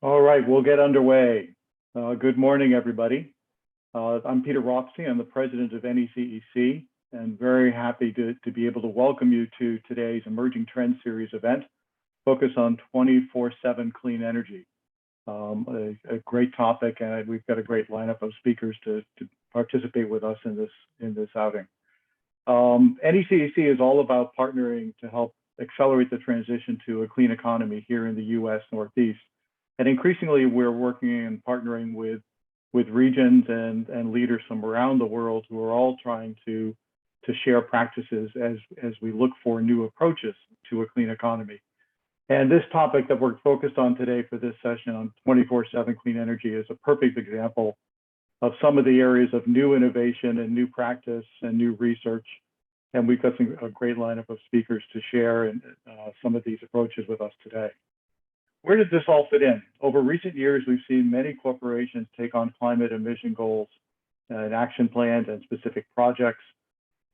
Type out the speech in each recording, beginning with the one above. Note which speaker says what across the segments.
Speaker 1: All right, we'll get underway. Good morning, everybody. I'm Peter Rothstein. I'm the president of NECEC, and very happy to be able to welcome you to today's Emerging Trends Series event, focused on 24/7 clean energy. A great topic, and we've got a great lineup of speakers to participate with us in this outing. NECEC is all about partnering to help accelerate the transition to a clean economy here in the U.S. Northeast. And increasingly, we're working and partnering with regions and leaders from around the world who are all trying to share practices as we look for new approaches to a clean economy. And this topic that we're focused on today for this session on 24/7 clean energy is a perfect example of some of the areas of new innovation and new practice and new research. And we've got a great lineup of speakers to share some of these approaches with us today. Where does this all fit in? Over recent years, we've seen many corporations take on climate emission goals and action plans and specific projects,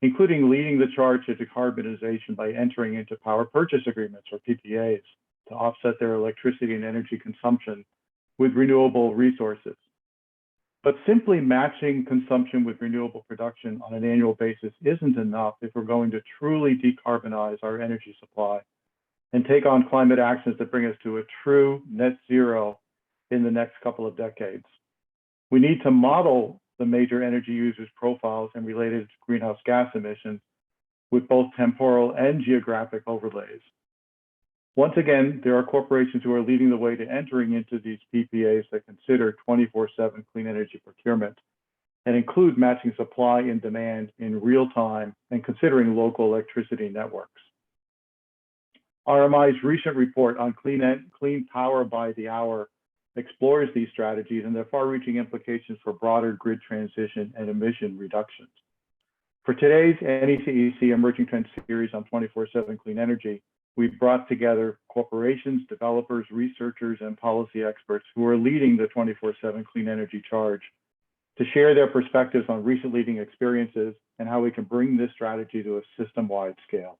Speaker 1: including leading the charge to decarbonization by entering into power purchase agreements, or PPAs, to offset their electricity and energy consumption with renewable resources. But simply matching consumption with renewable production on an annual basis isn't enough if we're going to truly decarbonize our energy supply and take on climate actions that bring us to a true net zero in the next couple of decades. We need to model the major energy users' profiles and related greenhouse gas emissions with both temporal and geographic overlays. Once again, there are corporations who are leading the way to entering into these PPAs that consider 24/7 clean energy procurement and include matching supply and demand in real time and considering local electricity networks. RMI's recent report on clean power by the hour explores these strategies and their far-reaching implications for broader grid transition and emission reductions. For today's NECEC Emerging Trends Series on 24/7 clean energy, we've brought together corporations, developers, researchers, and policy experts who are leading the 24/7 clean energy charge to share their perspectives on recent leading experiences and how we can bring this strategy to a system-wide scale.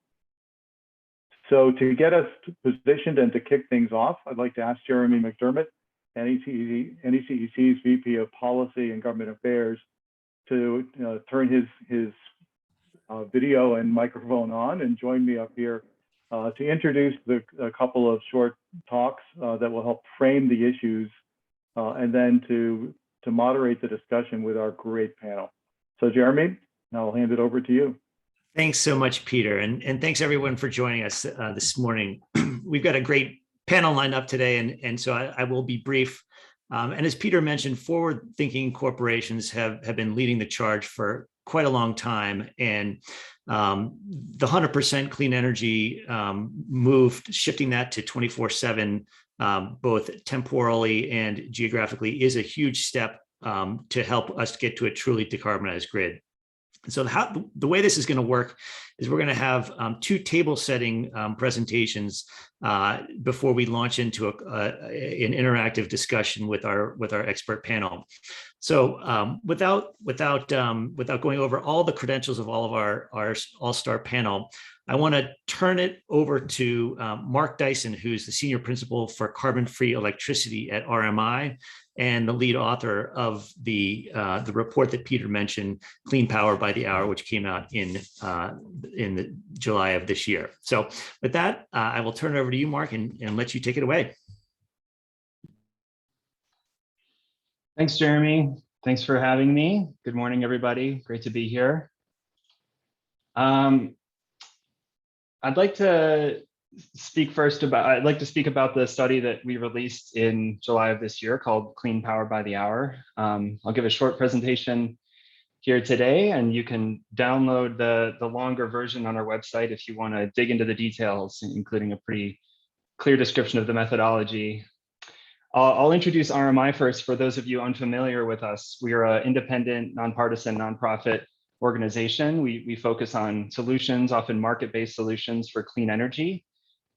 Speaker 1: So to get us positioned and to kick things off, I'd like to ask Jeremy McDiarmid, NECEC's VP of Policy and Government Affairs, to turn his video and microphone on and join me up here to introduce a couple of short talks that will help frame the issues and then to moderate the discussion with our great panel. So Jeremy, I'll hand it over to you.
Speaker 2: Thanks so much, Peter. And thanks everyone for joining us this morning. We've got a great panel lined up today, and so I will be brief. And as Peter mentioned, forward-thinking corporations have been leading the charge for quite a long time. And the 100% clean energy move, shifting that to 24/7, both temporally and geographically, is a huge step to help us get to a truly decarbonized grid. So the way this is going to work is we're going to have two table-setting presentations before we launch into an interactive discussion with our expert panel. So without going over all the credentials of all of our all-star panel, I want to turn it over to Mark Dyson, who's the Senior Principal for Carbon-Free Electricity at RMI and the lead author of the report that Peter mentioned, Clean Power by the Hour, which came out in the July of this year. So with that, I will turn it over to you, Mark, and let you take it away.
Speaker 3: Thanks, Jeremy. Thanks for having me. Good morning, everybody. Great to be here. I'd like to speak about the study that we released in July of this year called Clean Power by the Hour. I'll give a short presentation here today, and you can download the longer version on our website if you want to dig into the details, including a pretty clear description of the methodology. I'll introduce RMI first. For those of you unfamiliar with us, we are an independent, nonpartisan, nonprofit organization. We focus on solutions, often market-based solutions for clean energy.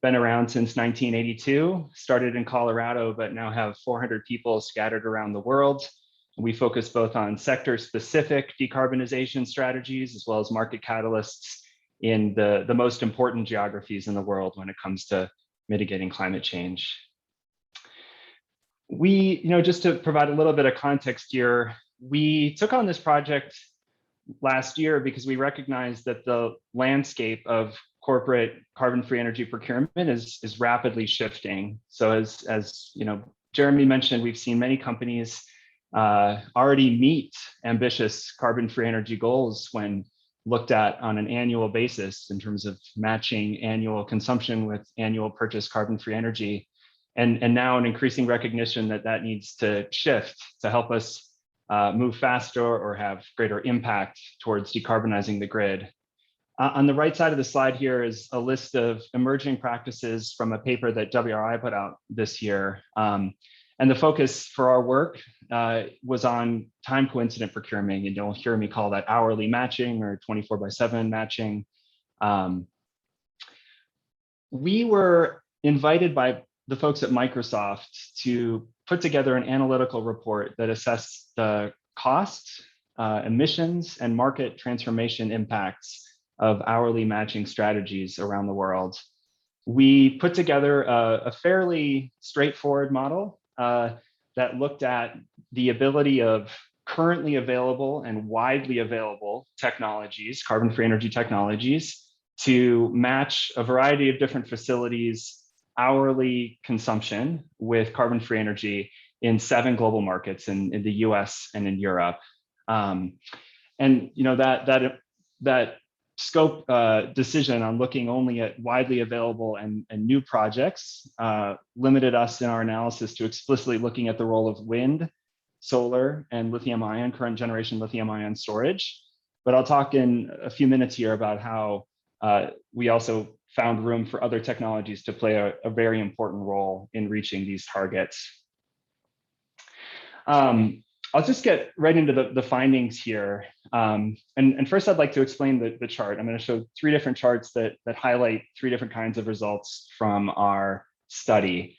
Speaker 3: Been around since 1982, started in Colorado, but now have 400 people scattered around the world. We focus both on sector-specific decarbonization strategies as well as market catalysts in the most important geographies in the world when it comes to mitigating climate change. Just to provide a little bit of context here, we took on this project last year because we recognized that the landscape of corporate carbon-free energy procurement is rapidly shifting. So as Jeremy mentioned, we've seen many companies already meet ambitious carbon-free energy goals when looked at on an annual basis in terms of matching annual consumption with annual purchase carbon-free energy. And now an increasing recognition that needs to shift to help us move faster or have greater impact towards decarbonizing the grid. On the right side of the slide here is a list of emerging practices from a paper that WRI put out this year. And the focus for our work was on time coincident procurement. And you'll hear me call that hourly matching or 24/7 matching. We were invited by the folks at Microsoft to put together an analytical report that assessed the costs, emissions, and market transformation impacts of hourly matching strategies around the world. We put together a fairly straightforward model that looked at the ability of currently available and widely available technologies, carbon-free energy technologies, to match a variety of different facilities' hourly consumption with carbon-free energy in 7 global markets in the US and in Europe. And that scope decision on looking only at widely available and new projects limited us in our analysis to explicitly looking at the role of wind, solar, and lithium-ion, current generation lithium-ion storage. But I'll talk in a few minutes here about how we also found room for other technologies to play a very important role in reaching these targets. I'll just get right into the findings here. And first I'd like to explain the chart. I'm going to show 3 different charts that highlight 3 different kinds of results from our study.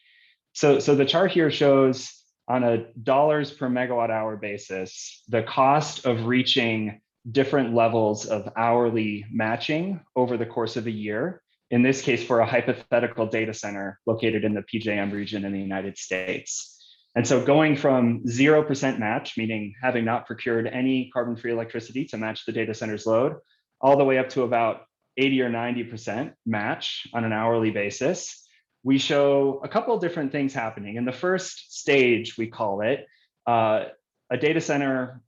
Speaker 3: So the chart here shows on a dollars per megawatt hour basis, the cost of reaching different levels of hourly matching over the course of a year. In this case, for a hypothetical data center located in the PJM region in the United States. And so going from 0% match, meaning having not procured any carbon-free electricity to match the data center's load, all the way up to about 80 or 90% match on an hourly basis, we show a couple of different things happening. In the first stage, we call it, a data center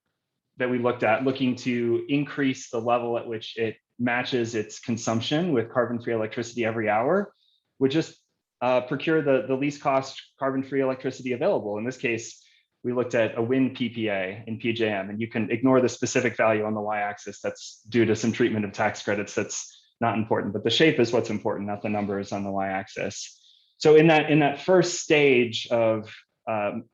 Speaker 3: that we looked at looking to increase the level at which it matches its consumption with carbon-free electricity every hour, would just procure the least cost carbon-free electricity available. In this case, we looked at a wind PPA in PJM, and you can ignore the specific value on the y-axis that's due to some treatment of tax credits that's not important, but the shape is what's important, not the numbers on the y-axis. So in that first stage of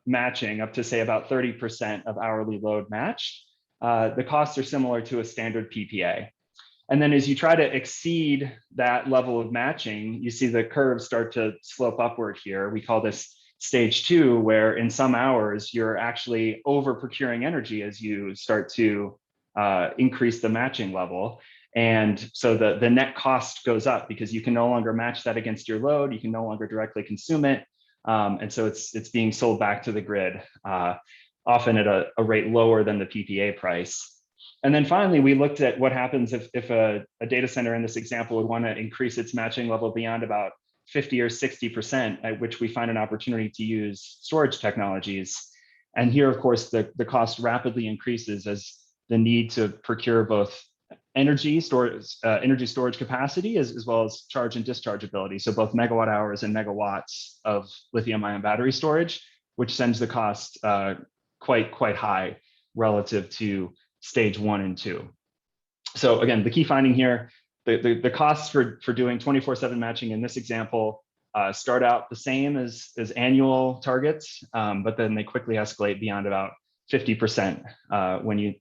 Speaker 3: matching, up to say about 30% of hourly load match, the costs are similar to a standard PPA. And then as you try to exceed that level of matching, you see the curves start to slope upward here. We call this stage 2, where in some hours, you're actually over procuring energy as you start to increase the matching level. And so the net cost goes up because you can no longer match that against your load. You can no longer directly consume it. And so it's being sold back to the grid, often at a rate lower than the PPA price. And then finally, we looked at what happens if a data center in this example would want to increase its matching level beyond about 50 or 60%, at which we find an opportunity to use storage technologies. And here, of course, the cost rapidly increases as the need to procure both energy storage capacity as well as charge and discharge ability. So both megawatt hours and megawatts of lithium-ion battery storage, which sends the cost quite high relative to stage 1 and 2. So again, the key finding here, the costs for doing 24/7 matching in this example start out the same as annual targets, but then they quickly escalate beyond about 50% when you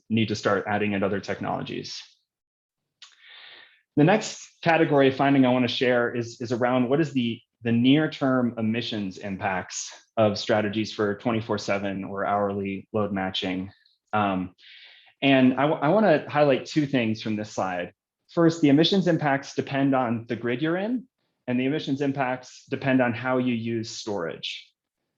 Speaker 3: need to start adding in other technologies. The next category of finding I want to share is around what is the near-term emissions impacts of strategies for 24/7 or hourly load matching. And I want to highlight 2 things from this slide. First, the emissions impacts depend on the grid you're in, and the emissions impacts depend on how you use storage.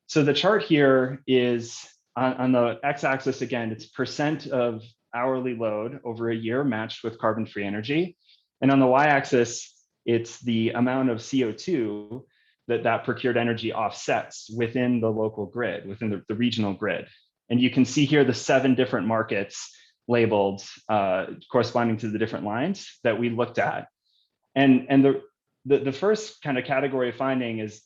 Speaker 3: So the chart here is on the x-axis, again, it's percent of hourly load over a year matched with carbon-free energy. And on the y-axis, it's the amount of CO2 that procured energy offsets within the local grid, within the regional grid. And you can see here the 7 different markets labeled corresponding to the different lines that we looked at. And the first kind of category of finding is,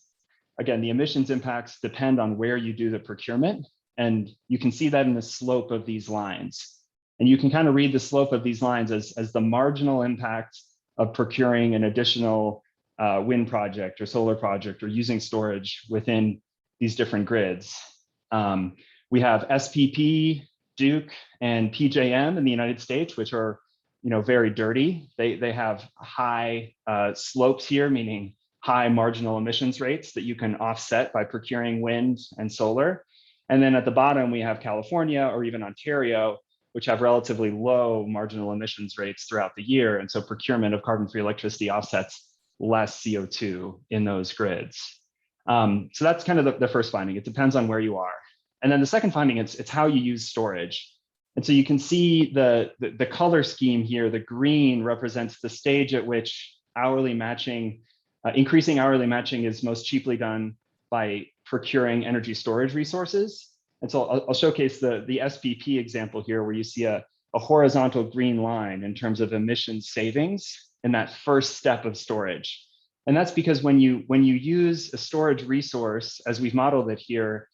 Speaker 3: again, the emissions impacts depend on where you do the procurement. And you can see that in the slope of these lines. And you can kind of read the slope of these lines as the marginal impact of procuring an additional wind project or solar project or using storage within these different grids. We have SPP, Duke, and PJM in the United States, which are very dirty. They have high slopes here, meaning high marginal emissions rates that you can offset by procuring wind and solar. And then at the bottom, we have California or even Ontario, which have relatively low marginal emissions rates throughout the year. And so procurement of carbon-free electricity offsets less CO2 in those grids. So that's kind of the first finding. It depends on where you are. And then the second finding, it's how you use storage. And so you can see the color scheme here. The green represents the stage at which hourly matching, increasing hourly matching is most cheaply done by procuring energy storage resources. And so I'll showcase the SPP example here, where you see a horizontal green line in terms of emission savings in that first step of storage. And that's because when you use a storage resource, as we've modeled it here,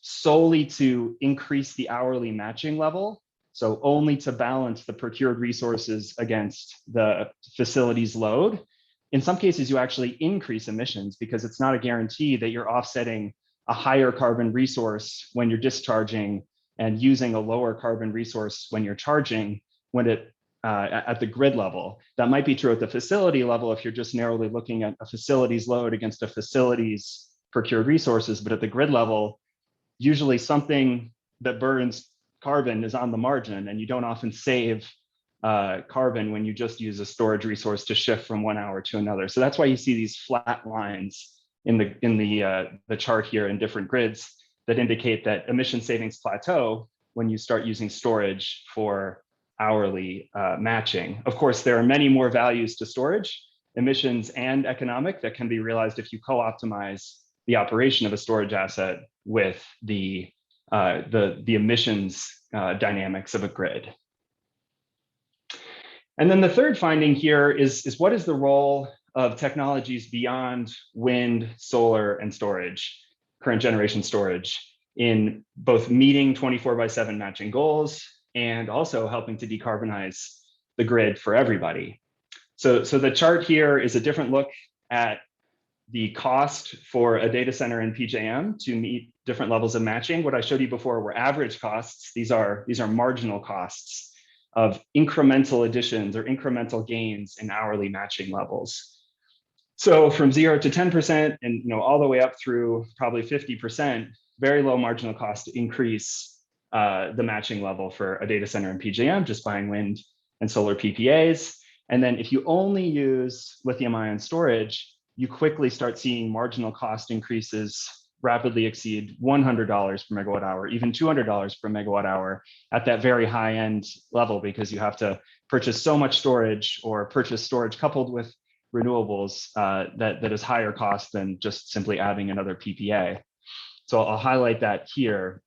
Speaker 3: solely to increase the hourly matching level, so only to balance the procured resources against the facility's load, in some cases you actually increase emissions because it's not a guarantee that you're offsetting a higher carbon resource when you're discharging and using a lower carbon resource when you're charging at the grid level. That might be true at the facility level if you're just narrowly looking at a facility's load against a facility's procured resources, but at the grid level, usually something that burns carbon is on the margin, and you don't often save carbon when you just use a storage resource to shift from one hour to another. So that's why you see these flat lines in the chart here in different grids that indicate that emission savings plateau when you start using storage for hourly matching. Of course, there are many more values to storage, emissions and economic, that can be realized if you co-optimize the operation of a storage asset with the emissions dynamics of a grid. And then the third finding here is what is the role of technologies beyond wind, solar, and storage, current generation storage, in both meeting 24/7 matching goals and also helping to decarbonize the grid for everybody. So the chart here is a different look at the cost for a data center in PJM to meet different levels of matching. What I showed you before were average costs. These are marginal costs of incremental additions or incremental gains in hourly matching levels. So from 0 to 10% and all the way up through probably 50%, very low marginal cost to increase the matching level for a data center in PJM, just buying wind and solar PPAs. And then if you only use lithium-ion storage, you quickly start seeing marginal cost increases rapidly exceed $100 per megawatt hour, even $200 per megawatt hour at that very high end level, because you have to purchase so much storage or purchase storage coupled with renewables that is higher cost than just simply adding another PPA. So I'll highlight that here,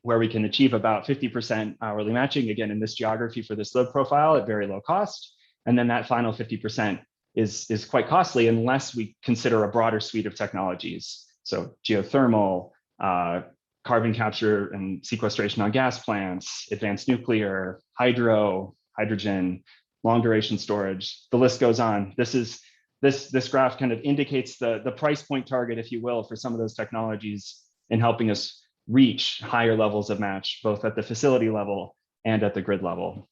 Speaker 3: where we can achieve about 50% hourly matching, again, in this geography for this load profile at very low cost. And then that final 50% is quite costly unless we consider a broader suite of technologies. So geothermal, carbon capture and sequestration on gas plants, advanced nuclear, hydro, hydrogen, long duration storage, the list goes on. This graph kind of indicates the price point target, if you will, for some of those technologies in helping us reach higher levels of match, both at the facility level and at the grid level.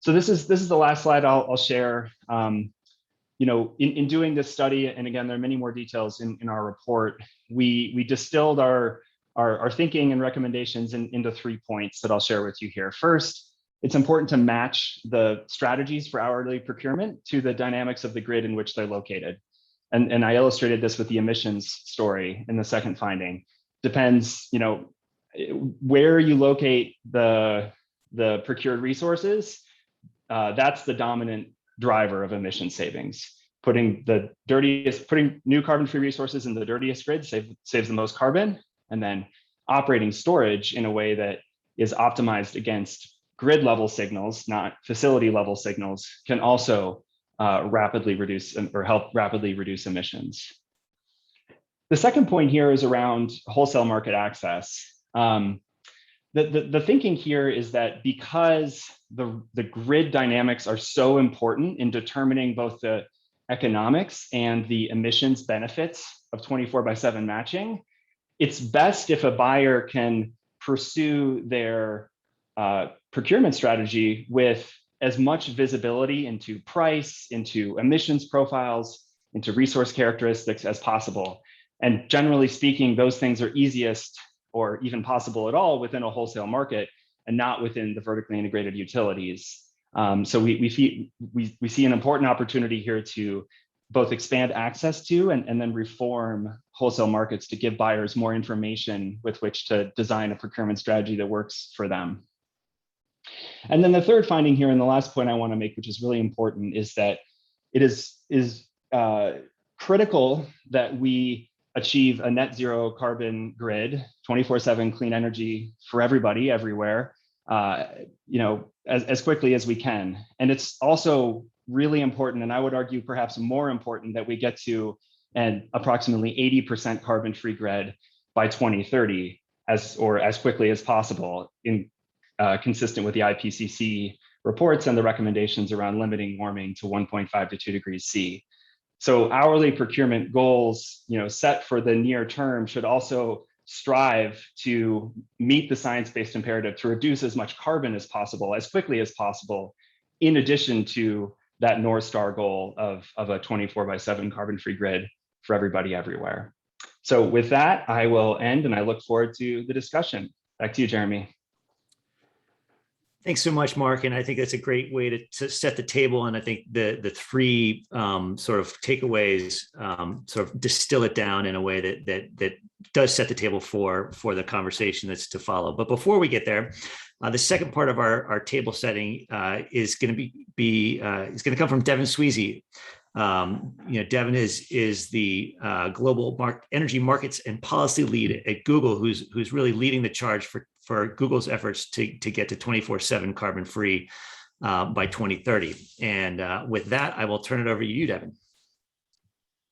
Speaker 3: So this is the last slide I'll share. In doing this study, and again, there are many more details in our report, we distilled our thinking and recommendations into 3 points that I'll share with you here. First, it's important to match the strategies for hourly procurement to the dynamics of the grid in which they're located. and I illustrated this with the emissions story in the second finding, depends, where you locate the procured resources, that's the dominant driver of emission savings. Putting new carbon-free resources in the dirtiest grid saves the most carbon, and then operating storage in a way that is optimized against grid level signals, not facility level signals, can also rapidly reduce or help rapidly reduce emissions. The second point here is around wholesale market access. The thinking here is that because the grid dynamics are so important in determining both the economics and the emissions benefits of 24/7 matching, it's best if a buyer can pursue their procurement strategy with as much visibility into price, into emissions profiles, into resource characteristics as possible. And generally speaking, those things are easiest or even possible at all within a wholesale market and not within the vertically integrated utilities. So we see an important opportunity here to both expand access to and then reform wholesale markets to give buyers more information with which to design a procurement strategy that works for them. And then the third finding here, and the last point I want to make, which is really important, is that it is critical that we achieve a net zero carbon grid, 24/7 clean energy for everybody, everywhere, as quickly as we can. And it's also really important, and I would argue perhaps more important, that we get to an approximately 80% carbon-free grid by 2030, as quickly as possible, consistent with the IPCC reports and the recommendations around limiting warming to 1.5 to 2 degrees C. So hourly procurement goals, set for the near term, should also strive to meet the science-based imperative to reduce as much carbon as possible, as quickly as possible, in addition to that North Star goal of a 24/7 carbon-free grid for everybody everywhere. So with that, I will end, and I look forward to the discussion. Back to you, Jeremy.
Speaker 2: Thanks so much, Mark. And I think that's a great way to set the table. And I think the three sort of takeaways sort of distill it down in a way that does set the table for the conversation that's to follow. But before we get there, the second part of our table setting is going to come from Devon Swezey. Devon is the global energy markets and policy lead at Google, who's really leading the charge for Google's efforts to get to 24/7 carbon free by 2030. And with that, I will turn it over to you, Devon.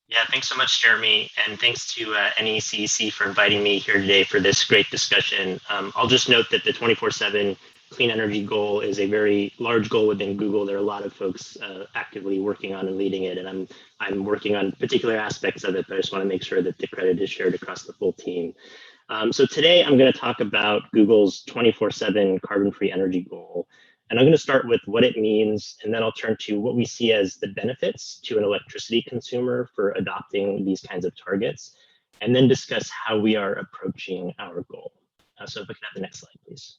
Speaker 4: Yeah, thanks so much, Jeremy. And thanks to NECEC for inviting me here today for this great discussion. I'll just note that the 24/7 clean energy goal is a very large goal within Google. There are a lot of folks actively working on and leading it, and I'm working on particular aspects of it, but I just want to make sure that the credit is shared across the full team. So today I'm going to talk about Google's 24/7 carbon-free energy goal. And I'm going to start with what it means, and then I'll turn to what we see as the benefits to an electricity consumer for adopting these kinds of targets, and then discuss how we are approaching our goal. So if we can have the next slide, please.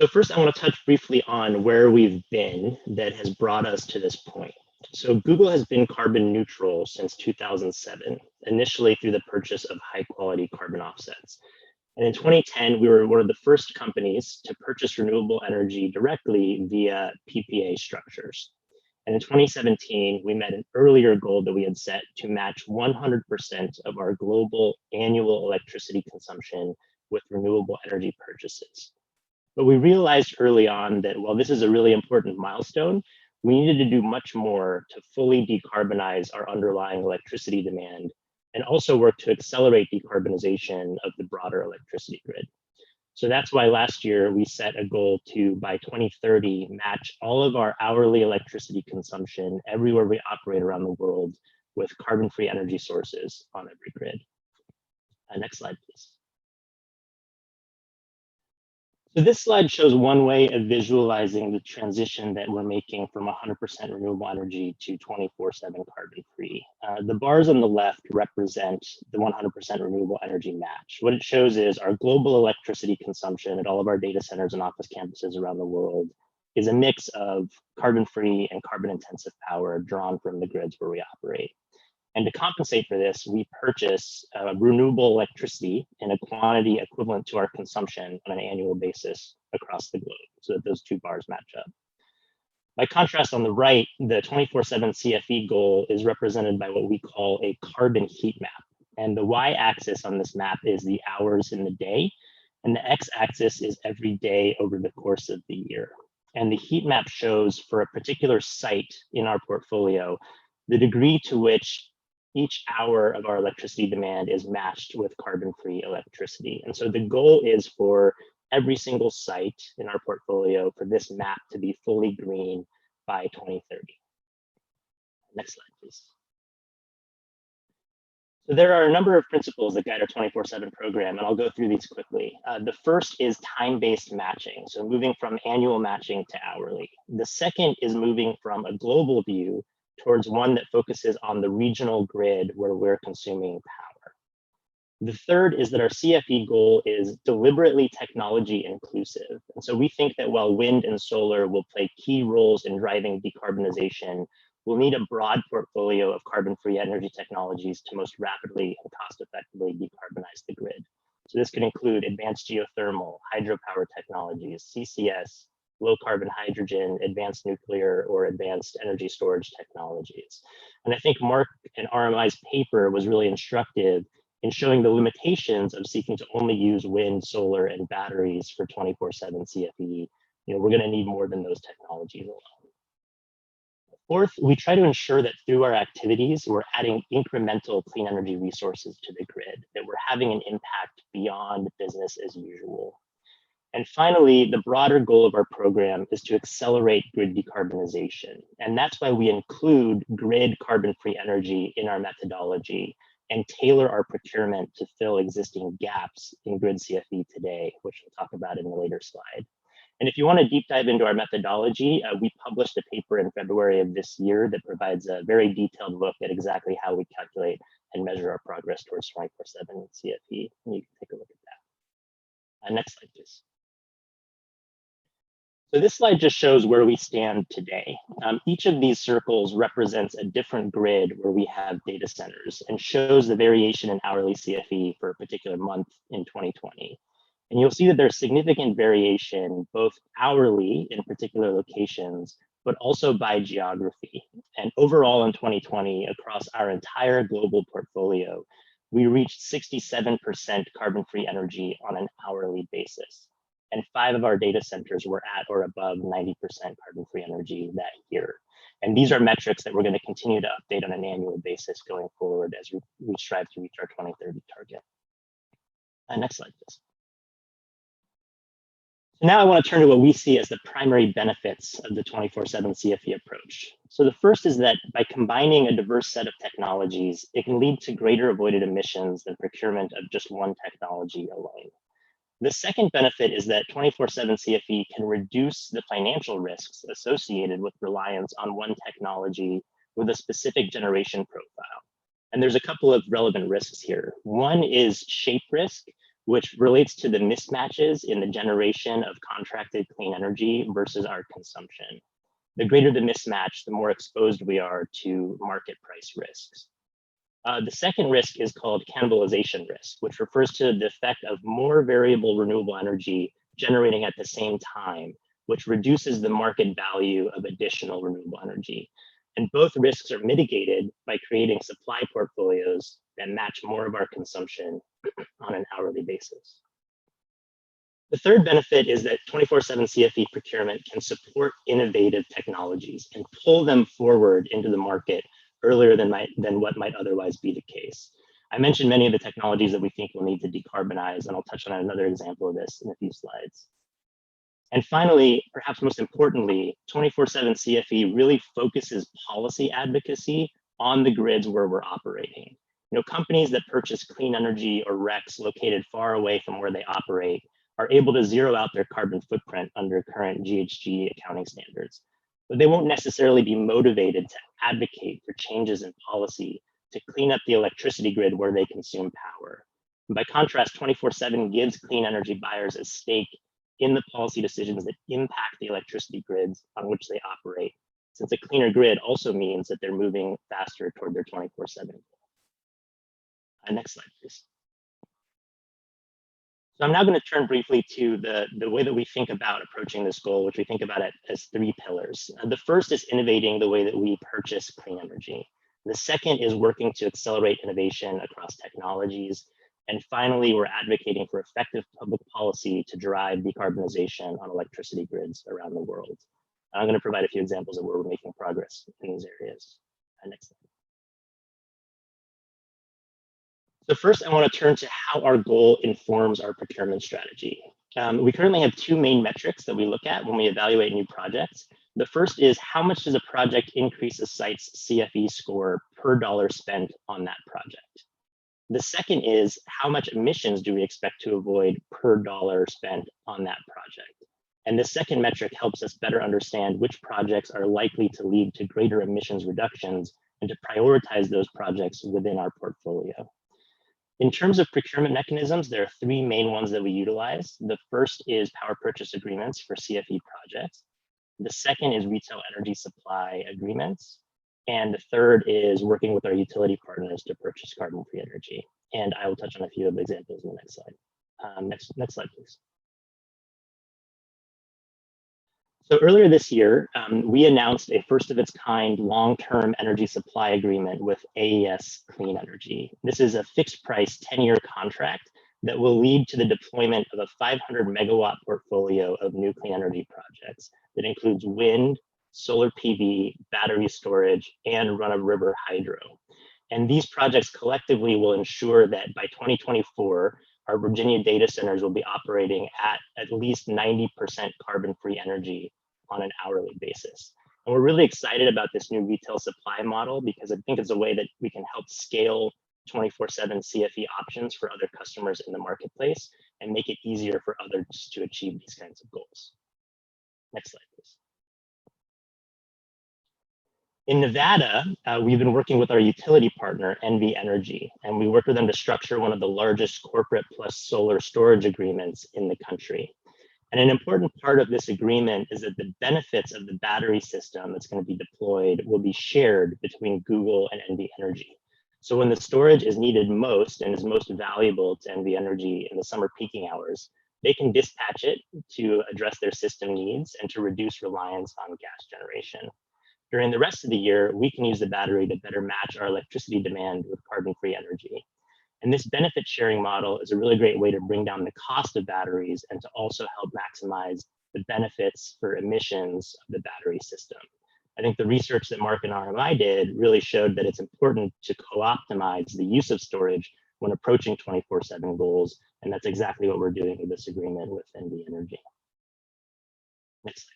Speaker 4: So first, I want to touch briefly on where we've been that has brought us to this point. So Google has been carbon neutral since 2007, initially through the purchase of high quality carbon offsets. And in 2010, we were one of the first companies to purchase renewable energy directly via PPA structures. And in 2017, we met an earlier goal that we had set to match 100% of our global annual electricity consumption with renewable energy purchases. But we realized early on that while this is a really important milestone, we needed to do much more to fully decarbonize our underlying electricity demand and also work to accelerate decarbonization of the broader electricity grid. So that's why last year we set a goal to, by 2030, match all of our hourly electricity consumption everywhere we operate around the world with carbon-free energy sources on every grid. Next slide, please. So this slide shows one way of visualizing the transition that we're making from 100% renewable energy to 24/7 carbon-free. The bars on the left represent the 100% renewable energy match. What it shows is our global electricity consumption at all of our data centers and office campuses around the world is a mix of carbon-free and carbon-intensive power drawn from the grids where we operate. And to compensate for this, we purchase renewable electricity in a quantity equivalent to our consumption on an annual basis across the globe, so that those two bars match up. By contrast, on the right, the 24/7 CFE goal is represented by what we call a carbon heat map. And the y-axis on this map is the hours in the day, and the x-axis is every day over the course of the year. And the heat map shows for a particular site in our portfolio, the degree to which each hour of our electricity demand is matched with carbon-free electricity. And so the goal is for every single site in our portfolio for this map to be fully green by 2030. Next slide, please. So there are a number of principles that guide our 24/7 program, and I'll go through these quickly. The first is time-based matching, so moving from annual matching to hourly. The second is moving from a global view towards one that focuses on the regional grid where we're consuming power. The third is that our CFE goal is deliberately technology inclusive. And so we think that while wind and solar will play key roles in driving decarbonization, we'll need a broad portfolio of carbon-free energy technologies to most rapidly and cost-effectively decarbonize the grid. So this could include advanced geothermal, hydropower technologies, CCS, low carbon hydrogen, advanced nuclear, or advanced energy storage technologies. And I think Mark and RMI's paper was really instructive in showing the limitations of seeking to only use wind, solar, and batteries for 24/7 CFE. We're going to need more than those technologies alone. Fourth, we try to ensure that through our activities, we're adding incremental clean energy resources to the grid, that we're having an impact beyond business as usual. And finally, the broader goal of our program is to accelerate grid decarbonization. And that's why we include grid carbon-free energy in our methodology and tailor our procurement to fill existing gaps in grid CFE today, which we'll talk about in a later slide. And if you want to deep dive into our methodology, we published a paper in February of this year that provides a very detailed look at exactly how we calculate and measure our progress towards 24/7 CFE. And you can take a look at that. Next slide, please. So this slide just shows where we stand today. Each of these circles represents a different grid where we have data centers and shows the variation in hourly CFE for a particular month in 2020. And you'll see that there's significant variation both hourly in particular locations, but also by geography. And overall in 2020, across our entire global portfolio, we reached 67% carbon-free energy on an hourly basis. And 5 of our data centers were at or above 90% carbon-free energy that year. And these are metrics that we're going to continue to update on an annual basis going forward as we strive to reach our 2030 target. Next slide, please. So now I want to turn to what we see as the primary benefits of the 24/7 CFE approach. So the first is that by combining a diverse set of technologies, it can lead to greater avoided emissions than procurement of just one technology alone. The second benefit is that 24/7 CFE can reduce the financial risks associated with reliance on one technology with a specific generation profile. And there's a couple of relevant risks here. One is shape risk, which relates to the mismatches in the generation of contracted clean energy versus our consumption. The greater the mismatch, the more exposed we are to market price risks. The second risk is called cannibalization risk, which refers to the effect of more variable renewable energy generating at the same time, which reduces the market value of additional renewable energy. And both risks are mitigated by creating supply portfolios that match more of our consumption on an hourly basis. The third benefit is that 24/7 CFE procurement can support innovative technologies and pull them forward into the market earlier than what might otherwise be the case. I mentioned many of the technologies that we think we'll need to decarbonize, and I'll touch on another example of this in a few slides. And finally, perhaps most importantly, 24/7 CFE really focuses policy advocacy on the grids where we're operating. Companies that purchase clean energy or RECs located far away from where they operate are able to zero out their carbon footprint under current GHG accounting standards. But they won't necessarily be motivated to advocate for changes in policy to clean up the electricity grid where they consume power. And by contrast, 24/7 gives clean energy buyers a stake in the policy decisions that impact the electricity grids on which they operate, since a cleaner grid also means that they're moving faster toward their 24/7. Next slide, please. So I'm now going to turn briefly to the way that we think about approaching this goal, which we think about it as 3 pillars. The first is innovating the way that we purchase clean energy. The second is working to accelerate innovation across technologies. And finally, we're advocating for effective public policy to drive decarbonization on electricity grids around the world. I'm going to provide a few examples of where we're making progress in these areas. Next slide. So first, I want to turn to how our goal informs our procurement strategy. We currently have 2 main metrics that we look at when we evaluate new projects. The first is how much does a project increase a site's CFE score per dollar spent on that project. The second is how much emissions do we expect to avoid per dollar spent on that project. And the second metric helps us better understand which projects are likely to lead to greater emissions reductions and to prioritize those projects within our portfolio. In terms of procurement mechanisms, there are 3 main ones that we utilize. The first is power purchase agreements for CFE projects. The second is retail energy supply agreements. And the third is working with our utility partners to purchase carbon-free energy. And I will touch on a few of the examples in the next slide. Next slide, please. So earlier this year, we announced a first of its kind long-term energy supply agreement with AES Clean Energy. This is a fixed price 10-year contract that will lead to the deployment of a 500 megawatt portfolio of new clean energy projects that includes wind, solar PV, battery storage, and run-of-river hydro. And these projects collectively will ensure that by 2024, our Virginia data centers will be operating at least 90% carbon-free energy on an hourly basis. And we're really excited about this new retail supply model because I think it's a way that we can help scale 24/7 CFE options for other customers in the marketplace and make it easier for others to achieve these kinds of goals. Next slide, please. In Nevada, we've been working with our utility partner, NV Energy, and we worked with them to structure one of the largest corporate plus solar storage agreements in the country. And an important part of this agreement is that the benefits of the battery system that's going to be deployed will be shared between Google and NV Energy. So when the storage is needed most and is most valuable to NV Energy in the summer peaking hours, they can dispatch it to address their system needs and to reduce reliance on gas generation. During the rest of the year, we can use the battery to better match our electricity demand with carbon-free energy. And this benefit sharing model is a really great way to bring down the cost of batteries and to also help maximize the benefits for emissions of the battery system. I think the research that Mark and RMI did really showed that it's important to co-optimize the use of storage when approaching 24/7 goals. And that's exactly what we're doing with this agreement with NV Energy. Next slide.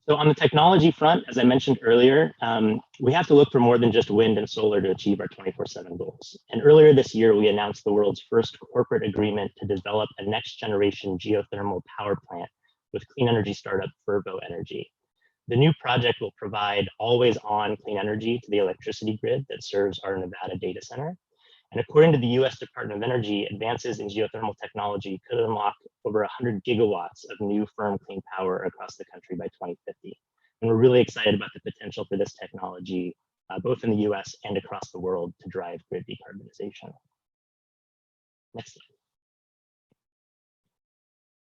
Speaker 4: So on the technology front, as I mentioned earlier, we have to look for more than just wind and solar to achieve our 24/7 goals. And earlier this year, we announced the world's first corporate agreement to develop a next generation geothermal power plant with clean energy startup Fervo Energy. The new project will provide always on clean energy to the electricity grid that serves our Nevada data center. And according to the US Department of Energy, advances in geothermal technology could unlock over 100 gigawatts of new firm clean power across the country by 2050. And we're really excited about the potential for this technology, both in the US and across the world, to drive grid decarbonization. Next slide.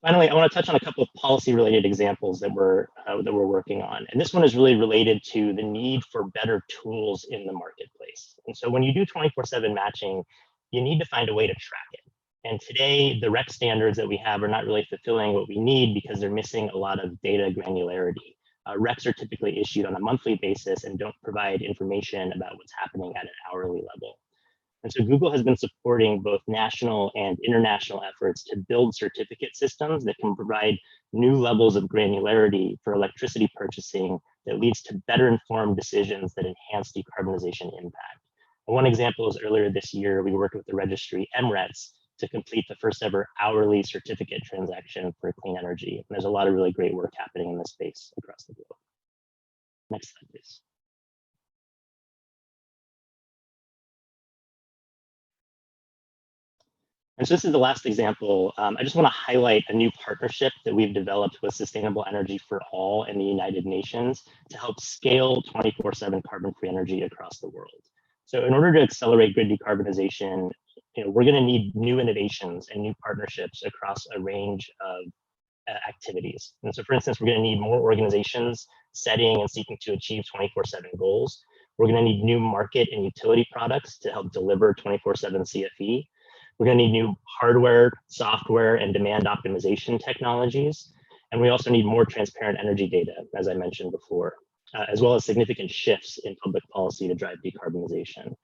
Speaker 4: Finally, I want to touch on a couple of policy-related examples that we're working on. And this one is really related to the need for better tools in the marketplace. And so when you do 24/7 matching, you need to find a way to track it. And today, the REC standards that we have are not really fulfilling what we need because they're missing a lot of data granularity. RECs are typically issued on a monthly basis and don't provide information about what's happening at an hourly level. And so Google has been supporting both national and international efforts to build certificate systems that can provide new levels of granularity for electricity purchasing that leads to better informed decisions that enhance decarbonization impact. And one example is earlier this year, we worked with the registry MRETS to complete the first ever hourly certificate transaction for clean energy. And there's a lot of really great work happening in this space across the globe. Next slide, please. And so this is the last example. I just want to highlight a new partnership that we've developed with Sustainable Energy for All and the United Nations to help scale 24/7 carbon-free energy across the world. So in order to accelerate grid decarbonization, we're going to need new innovations and new partnerships across a range of activities. And so, for instance, we're going to need more organizations setting and seeking to achieve 24/7 goals. We're going to need new market and utility products to help deliver 24/7 CFE. We're going to need new hardware, software, and demand optimization technologies. And we also need more transparent energy data, as I mentioned before, as well as significant shifts in public policy to drive decarbonization.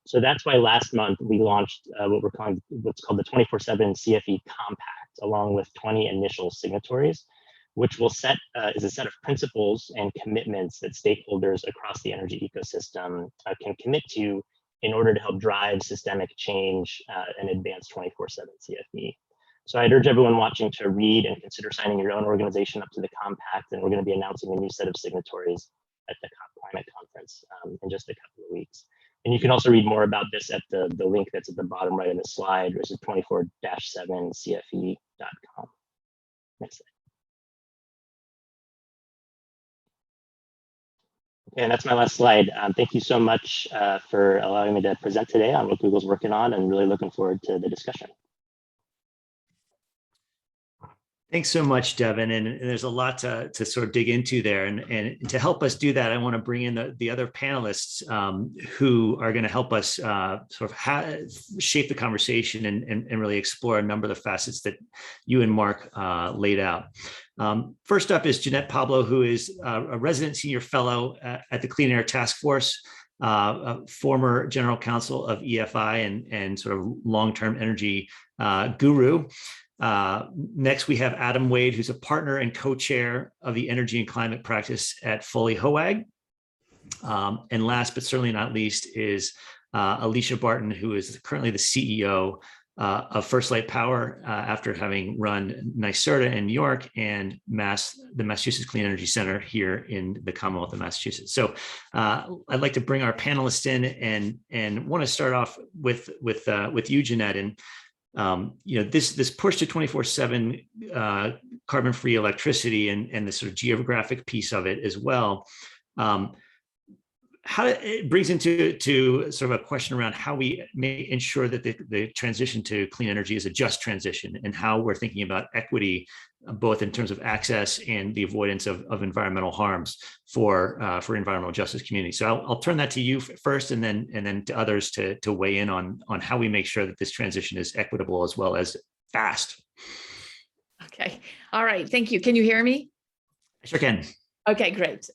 Speaker 4: So that's why last month we launched what's called the 24/7 CFE Compact, along with 20 initial signatories, which will is a set of principles and commitments that stakeholders across the energy ecosystem can commit to in order to help drive systemic change and advance 24/7 CFE. So I'd urge everyone watching to read and consider signing your own organization up to the compact, and we're going to be announcing a new set of signatories at the COP Climate Conference in just a couple of weeks. And you can also read more about this at the link that's at the bottom right of the slide, which is 24-7cfe.com. Next slide. Okay, and that's my last slide. Thank you so much for allowing me to present today on what Google's working on, and really looking forward to the discussion.
Speaker 2: Thanks so much, Devon. And there's a lot to sort of dig into there. And to help us do that, I want to bring in the other panelists who are going to help us sort of shape the conversation and really explore a number of the facets that you and Mark laid out. First up is Jeanette Pablo, who is a resident senior fellow at the Clean Air Task Force, a former general counsel of EFI and sort of long-term energy guru. Next, we have Adam Wade, who's a partner and co-chair of the energy and climate practice at Foley Hoag. And last, but certainly not least, is Alicia Barton, who is currently the CEO of First Light Power after having run NYSERDA in New York and the Massachusetts Clean Energy Center here in the Commonwealth of Massachusetts. So I'd like to bring our panelists in and want to start off with you, Jeanette. And this push to 24/7 carbon-free electricity and the sort of geographic piece of it as well. How it brings into sort of a question around how we may ensure that the transition to clean energy is a just transition, and how we're thinking about equity, both in terms of access and the avoidance of environmental harms for environmental justice communities. So I'll turn that to you first, and then to others to weigh in on how we make sure that this transition is equitable as well as fast.
Speaker 5: Okay. All right. Thank you. Can you hear me?
Speaker 2: I sure can.
Speaker 5: Okay, great.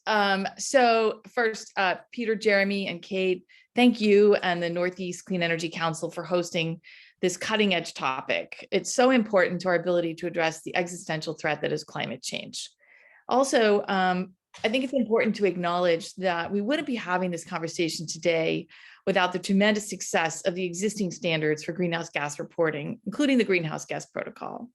Speaker 5: So first, Peter, Jeremy, and Kate, thank you and the Northeast Clean Energy Council for hosting this cutting edge topic. It's so important to our ability to address the existential threat that is climate change. Also, I think it's important to acknowledge that we wouldn't be having this conversation today without the tremendous success of the existing standards for greenhouse gas reporting, including the Greenhouse Gas Protocol.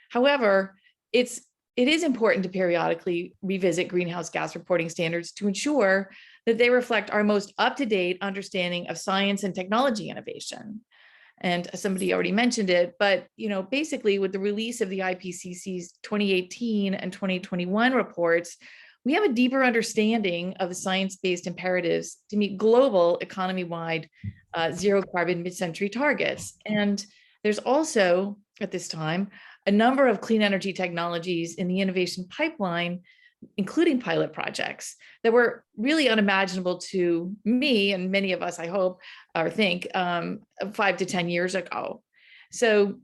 Speaker 5: However, it is important to periodically revisit greenhouse gas reporting standards to ensure that they reflect our most up-to-date understanding of science and technology innovation. And somebody already mentioned it, but basically with the release of the IPCC's 2018 and 2021 reports, we have a deeper understanding of the science-based imperatives to meet global economy-wide zero carbon mid-century targets. And there's also, at this time, a number of clean energy technologies in the innovation pipeline, including pilot projects that were really unimaginable to me and many of us, I hope, or think 5 to 10 years ago. So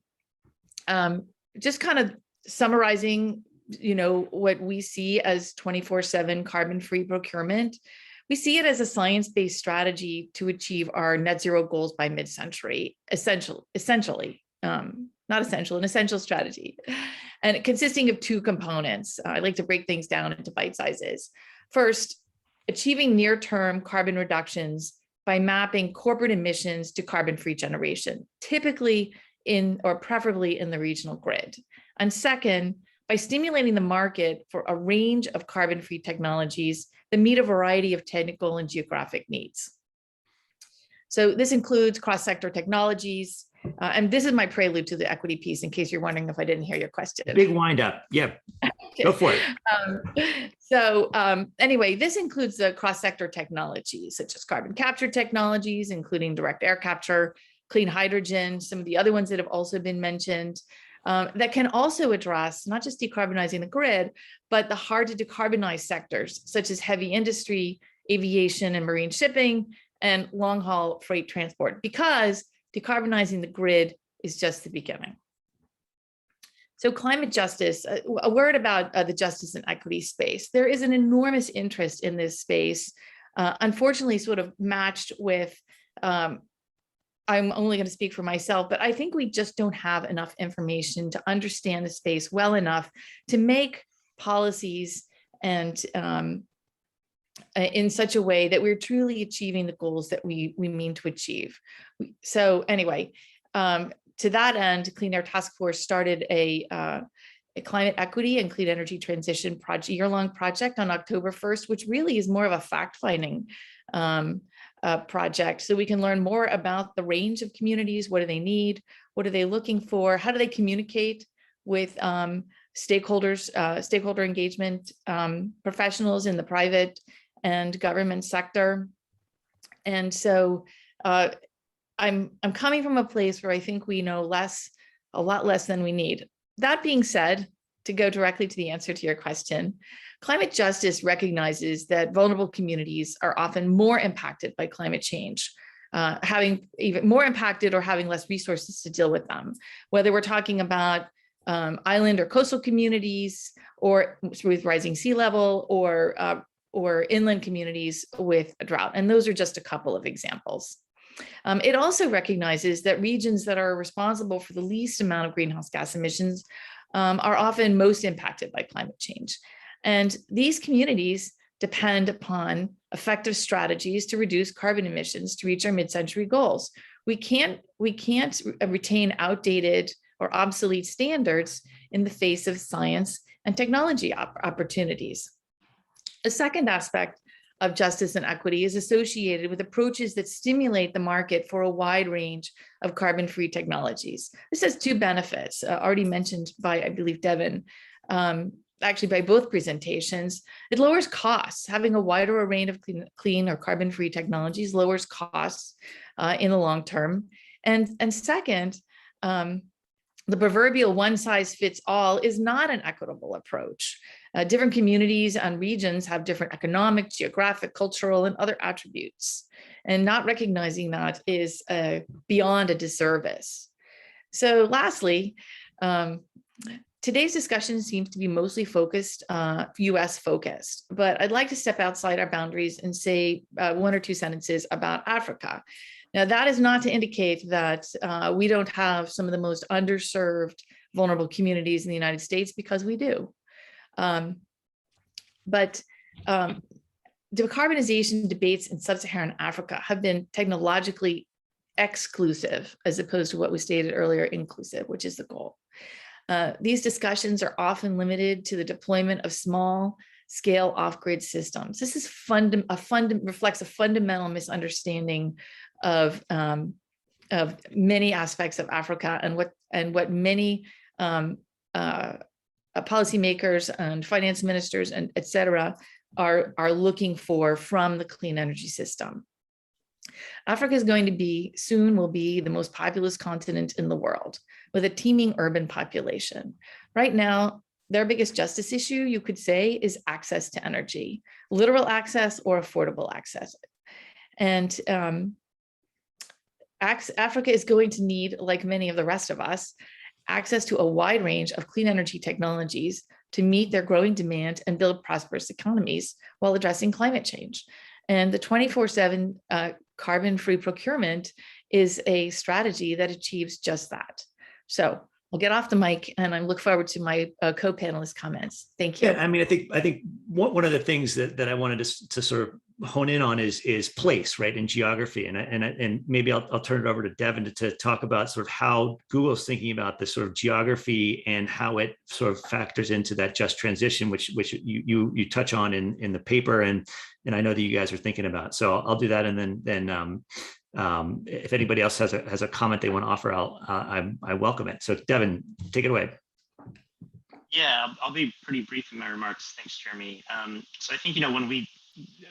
Speaker 5: just kind of summarizing, what we see as 24/7 carbon-free procurement, we see it as a science-based strategy to achieve our net zero goals by mid-century, essentially. Not essential, an essential strategy, and consisting of two components. I like to break things down into bite sizes. First, achieving near-term carbon reductions by mapping corporate emissions to carbon-free generation, typically or preferably in the regional grid. And second, by stimulating the market for a range of carbon-free technologies that meet a variety of technical and geographic needs. So this includes cross-sector technologies, And this is my prelude to the equity piece, in case you're wondering if I didn't hear your question.
Speaker 2: Big wind up. Yeah, go for it.
Speaker 5: Anyway, this includes the cross-sector technologies, such as carbon capture technologies, including direct air capture, clean hydrogen, some of the other ones that have also been mentioned, that can also address not just decarbonizing the grid, but the hard to decarbonize sectors, such as heavy industry, aviation and marine shipping, and long-haul freight transport, because decarbonizing the grid is just the beginning. So climate justice, a word about the justice and equity space. There is an enormous interest in this space, unfortunately sort of matched with, I'm only going to speak for myself, but I think we just don't have enough information to understand the space well enough to make policies and in such a way that we're truly achieving the goals that we mean to achieve. So anyway, to that end, Clean Air Task Force started a climate equity and clean energy transition project, year-long project on October 1st, which really is more of a fact-finding project. So we can learn more about the range of communities. What do they need? What are they looking for? How do they communicate with stakeholders, stakeholder engagement, professionals in the private and government sector? And so I'm coming from a place where I think we know a lot less than we need. That being said, to go directly to the answer to your question, climate justice recognizes that vulnerable communities are often more impacted by climate change, having even more impacted or having less resources to deal with them, whether we're talking about island or coastal communities, or with rising sea level, or inland communities with a drought. And those are just a couple of examples. It also recognizes that regions that are responsible for the least amount of greenhouse gas emissions are often most impacted by climate change. And these communities depend upon effective strategies to reduce carbon emissions to reach our mid-century goals. We can't retain outdated or obsolete standards in the face of science and technology opportunities. A second aspect of justice and equity is associated with approaches that stimulate the market for a wide range of carbon-free technologies. This has two benefits, already mentioned by, I believe, Devon, actually by both presentations. It lowers costs. Having a wider array of clean or carbon-free technologies lowers costs in the long term. And second, the proverbial one-size-fits-all is not an equitable approach. Different communities and regions have different economic, geographic, cultural, and other attributes. And not recognizing that is beyond a disservice. So lastly, today's discussion seems to be mostly focused, US focused, but I'd like to step outside our boundaries and say one or two sentences about Africa. Now, that is not to indicate that we don't have some of the most underserved, vulnerable communities in the United States, because we do. But decarbonization debates in sub-Saharan Africa have been technologically exclusive, as opposed to what was stated earlier, inclusive, which is the goal. These discussions are often limited to the deployment of small-scale off-grid systems. This is reflects a fundamental misunderstanding of many aspects of Africa and what many policymakers and finance ministers and et cetera are looking for from the clean energy system. Africa is going to be, soon will be, the most populous continent in the world, with a teeming urban population. Right now, their biggest justice issue, you could say, is access to energy, literal access or affordable access. And Africa is going to need, like many of the rest of us, access to a wide range of clean energy technologies to meet their growing demand and build prosperous economies while addressing climate change. And the 24/7 carbon-free procurement is a strategy that achieves just that. So I'll get off the mic and I look forward to my co-panelist comments. Thank you.
Speaker 2: Yeah, I mean, I think one of the things that I wanted to sort of hone in on is place, right, and geography, and maybe I'll turn it over to Devon to talk about sort of how Google's thinking about the sort of geography and how it sort of factors into that just transition, which you touch on in the paper, and I know that you guys are thinking about. So I'll do that, and then If anybody else has a comment they want to offer, I welcome it. So Devon, take it away.
Speaker 4: Yeah, I'll be pretty brief in my remarks. Thanks, Jeremy. So I think, when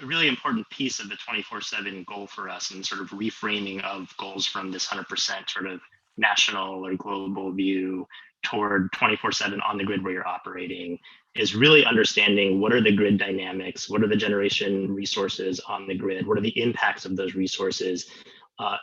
Speaker 4: a really important piece of the 24/7 goal for us and sort of reframing of goals from this 100% sort of national or global view toward 24/7 on the grid where you're operating is really understanding what are the grid dynamics, what are the generation resources on the grid, what are the impacts of those resources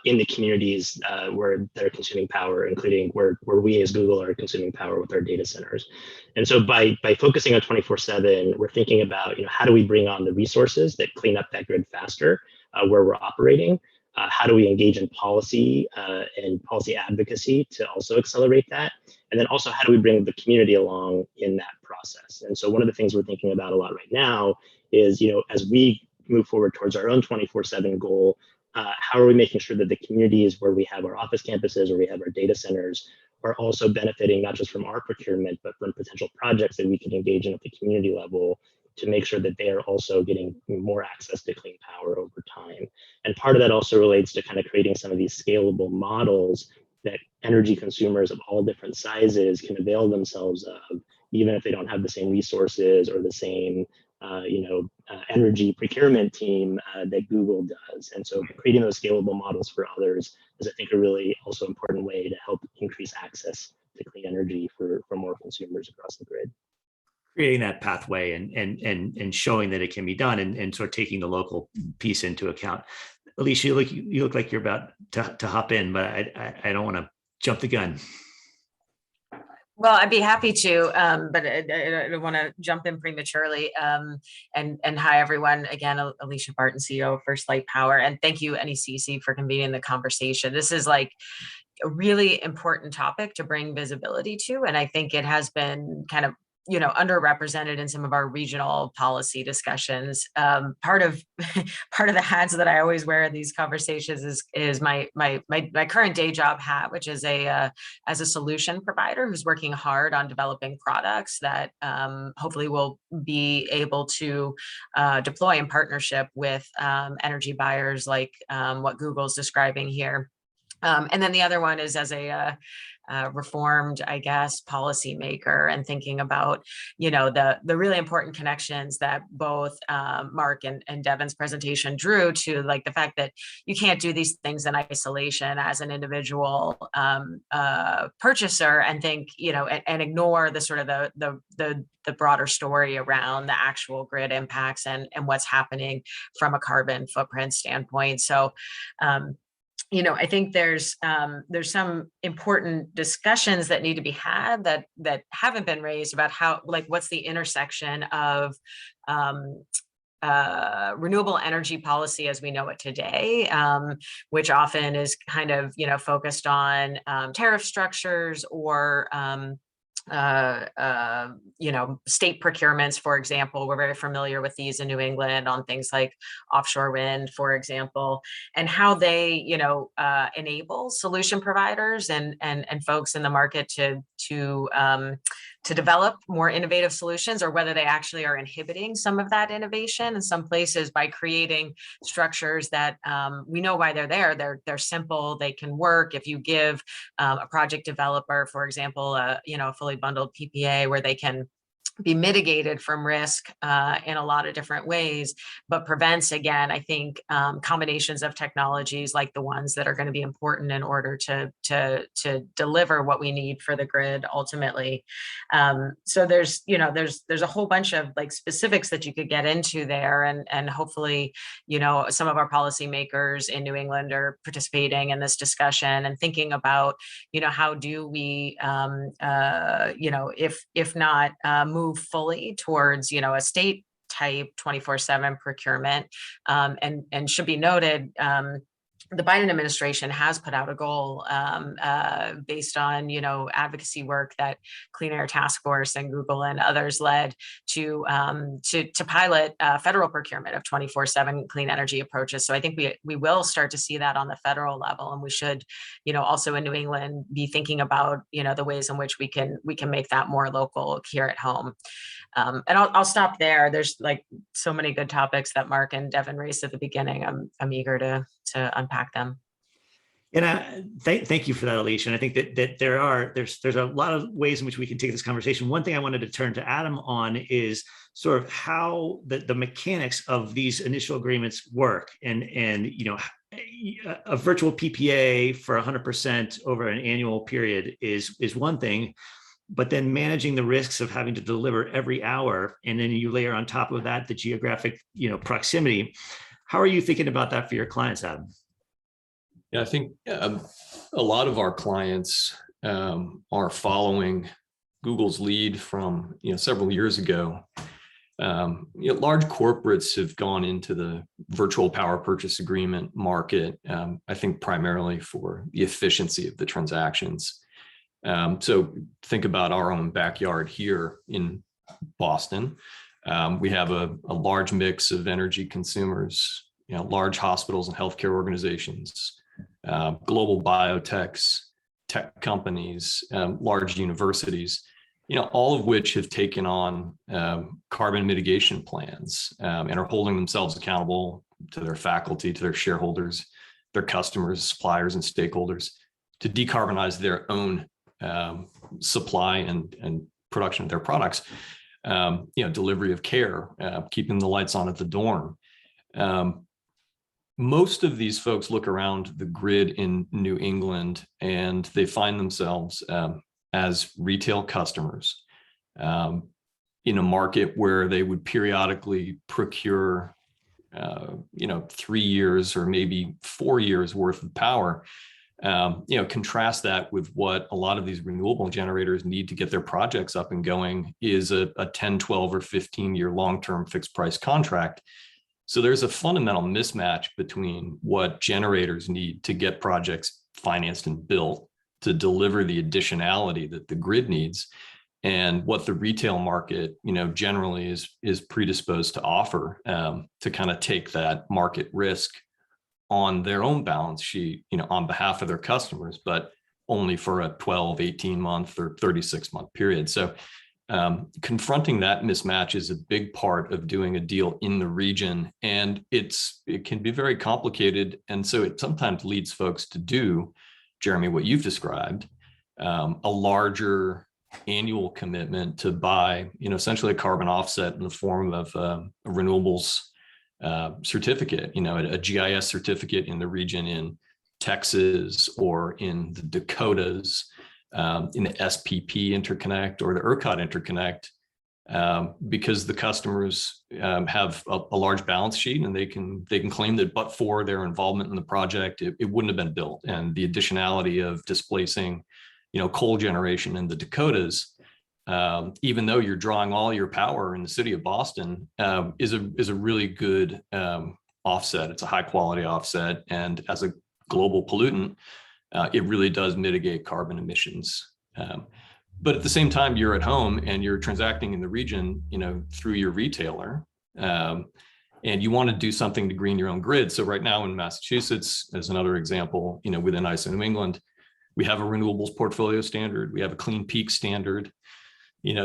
Speaker 4: in the communities where they're consuming power, including where we as Google are consuming power with our data centers. And so by focusing on 24/7, we're thinking about how do we bring on the resources that clean up that grid faster where we're operating. How do we engage in policy and policy advocacy to also accelerate that? And then also, how do we bring the community along in that process? And so one of the things we're thinking about a lot right now is, as we move forward towards our own 24/7 goal, how are we making sure that the communities where we have our office campuses or we have our data centers are also benefiting not just from our procurement, but from potential projects that we can engage in at the community level to make sure that they are also getting more access to clean power over time. And part of that also relates to kind of creating some of these scalable models that energy consumers of all different sizes can avail themselves of, even if they don't have the same resources or the same energy procurement team that Google does. And so creating those scalable models for others is, I think, a really also important way to help increase access to clean energy for more consumers across the grid.
Speaker 2: Creating that pathway and showing that it can be done and sort of taking the local piece into account. Alicia, you look like you're about to hop in, but I don't want to jump the gun.
Speaker 6: Well, I'd be happy to, but I don't want to jump in prematurely. And hi, everyone. Again, Alicia Barton, CEO of First Light Power. And thank you, NECEC, for convening the conversation. This is like a really important topic to bring visibility to. And I think it has been kind of underrepresented in some of our regional policy discussions. Part of the hats that I always wear in these conversations is my current day job hat, which is as a solution provider who's working hard on developing products that hopefully will be able to deploy in partnership with energy buyers like what Google's describing here. And then the other one is as a reformed, I guess, policymaker, and thinking about, the really important connections that both Mark and Devon's presentation drew to, like the fact that you can't do these things in isolation as an individual purchaser and think, and ignore the sort of the broader story around the actual grid impacts and what's happening from a carbon footprint standpoint. So, I think there's some important discussions that need to be had that haven't been raised about how, like, what's the intersection of renewable energy policy as we know it today, which often is kind of, focused on tariff structures or state procurements, for example. We're very familiar with these in New England on things like offshore wind, for example, and how they, enable solution providers and folks in the market to develop more innovative solutions, or whether they actually are inhibiting some of that innovation in some places by creating structures that we know why they're there. They're simple, they can work. If you give a project developer, for example, a fully bundled PPA where they can be mitigated from risk in a lot of different ways, but prevents, again, I think, combinations of technologies like the ones that are going to be important in order to deliver what we need for the grid ultimately. So there's a whole bunch of like specifics that you could get into there, and hopefully, some of our policymakers in New England are participating in this discussion and thinking about, how do we, if not move fully towards, a state type 24/7 procurement, and should be noted, the Biden administration has put out a goal based on, advocacy work that Clean Air Task Force and Google and others led to pilot federal procurement of 24/7 clean energy approaches. So I think we will start to see that on the federal level, and we should, also in New England, be thinking about, the ways in which we can make that more local here at home. And I'll stop there. There's like so many good topics that Mark and Devon raised at the beginning. I'm eager to unpack them.
Speaker 2: And thank you for that, Alicia. And I think that there's a lot of ways in which we can take this conversation. One thing I wanted to turn to Adam on is sort of how the mechanics of these initial agreements work. And a virtual PPA for 100% over an annual period is one thing, but then managing the risks of having to deliver every hour, and then you layer on top of that the geographic proximity. How are you thinking about that for your clients, Adam?
Speaker 7: Yeah, I think a lot of our clients are following Google's lead from several years ago. Large corporates have gone into the virtual power purchase agreement market, I think primarily for the efficiency of the transactions. So think about our own backyard here in Boston. We have a large mix of energy consumers, large hospitals and healthcare organizations, global biotechs, tech companies, large universities, all of which have taken on carbon mitigation plans and are holding themselves accountable to their faculty, to their shareholders, their customers, suppliers, and stakeholders to decarbonize their own supply and production of their products, delivery of care, keeping the lights on at the dorm. Most of these folks look around the grid in New England and they find themselves as retail customers in a market where they would periodically procure 3 years or maybe 4 years worth of power. Contrast that with what a lot of these renewable generators need to get their projects up and going is a 10, 12, or 15-year long-term fixed price contract. So there's a fundamental mismatch between what generators need to get projects financed and built to deliver the additionality that the grid needs, and what the retail market, generally is predisposed to offer to kind of take that market risk on their own balance sheet, on behalf of their customers, but only for a 12, 18-month or 36-month period. So confronting that mismatch is a big part of doing a deal in the region, and it can be very complicated. And so it sometimes leads folks to do, Jeremy, what you've described, a larger annual commitment to buy, essentially a carbon offset in the form of a renewables certificate, a GIS certificate in the region in Texas or in the Dakotas, in the SPP interconnect or the ERCOT interconnect, because the customers have a large balance sheet, and they can claim that but for their involvement in the project, it wouldn't have been built. And the additionality of displacing, coal generation in the Dakotas, even though you're drawing all your power in the city of Boston, is a really good offset. It's a high quality offset, and as a global pollutant, it really does mitigate carbon emissions. But at the same time, you're at home and you're transacting in the region, through your retailer, and you want to do something to green your own grid. So right now in Massachusetts, as another example, within ISO New England, we have a renewables portfolio standard. We have a clean peak standard.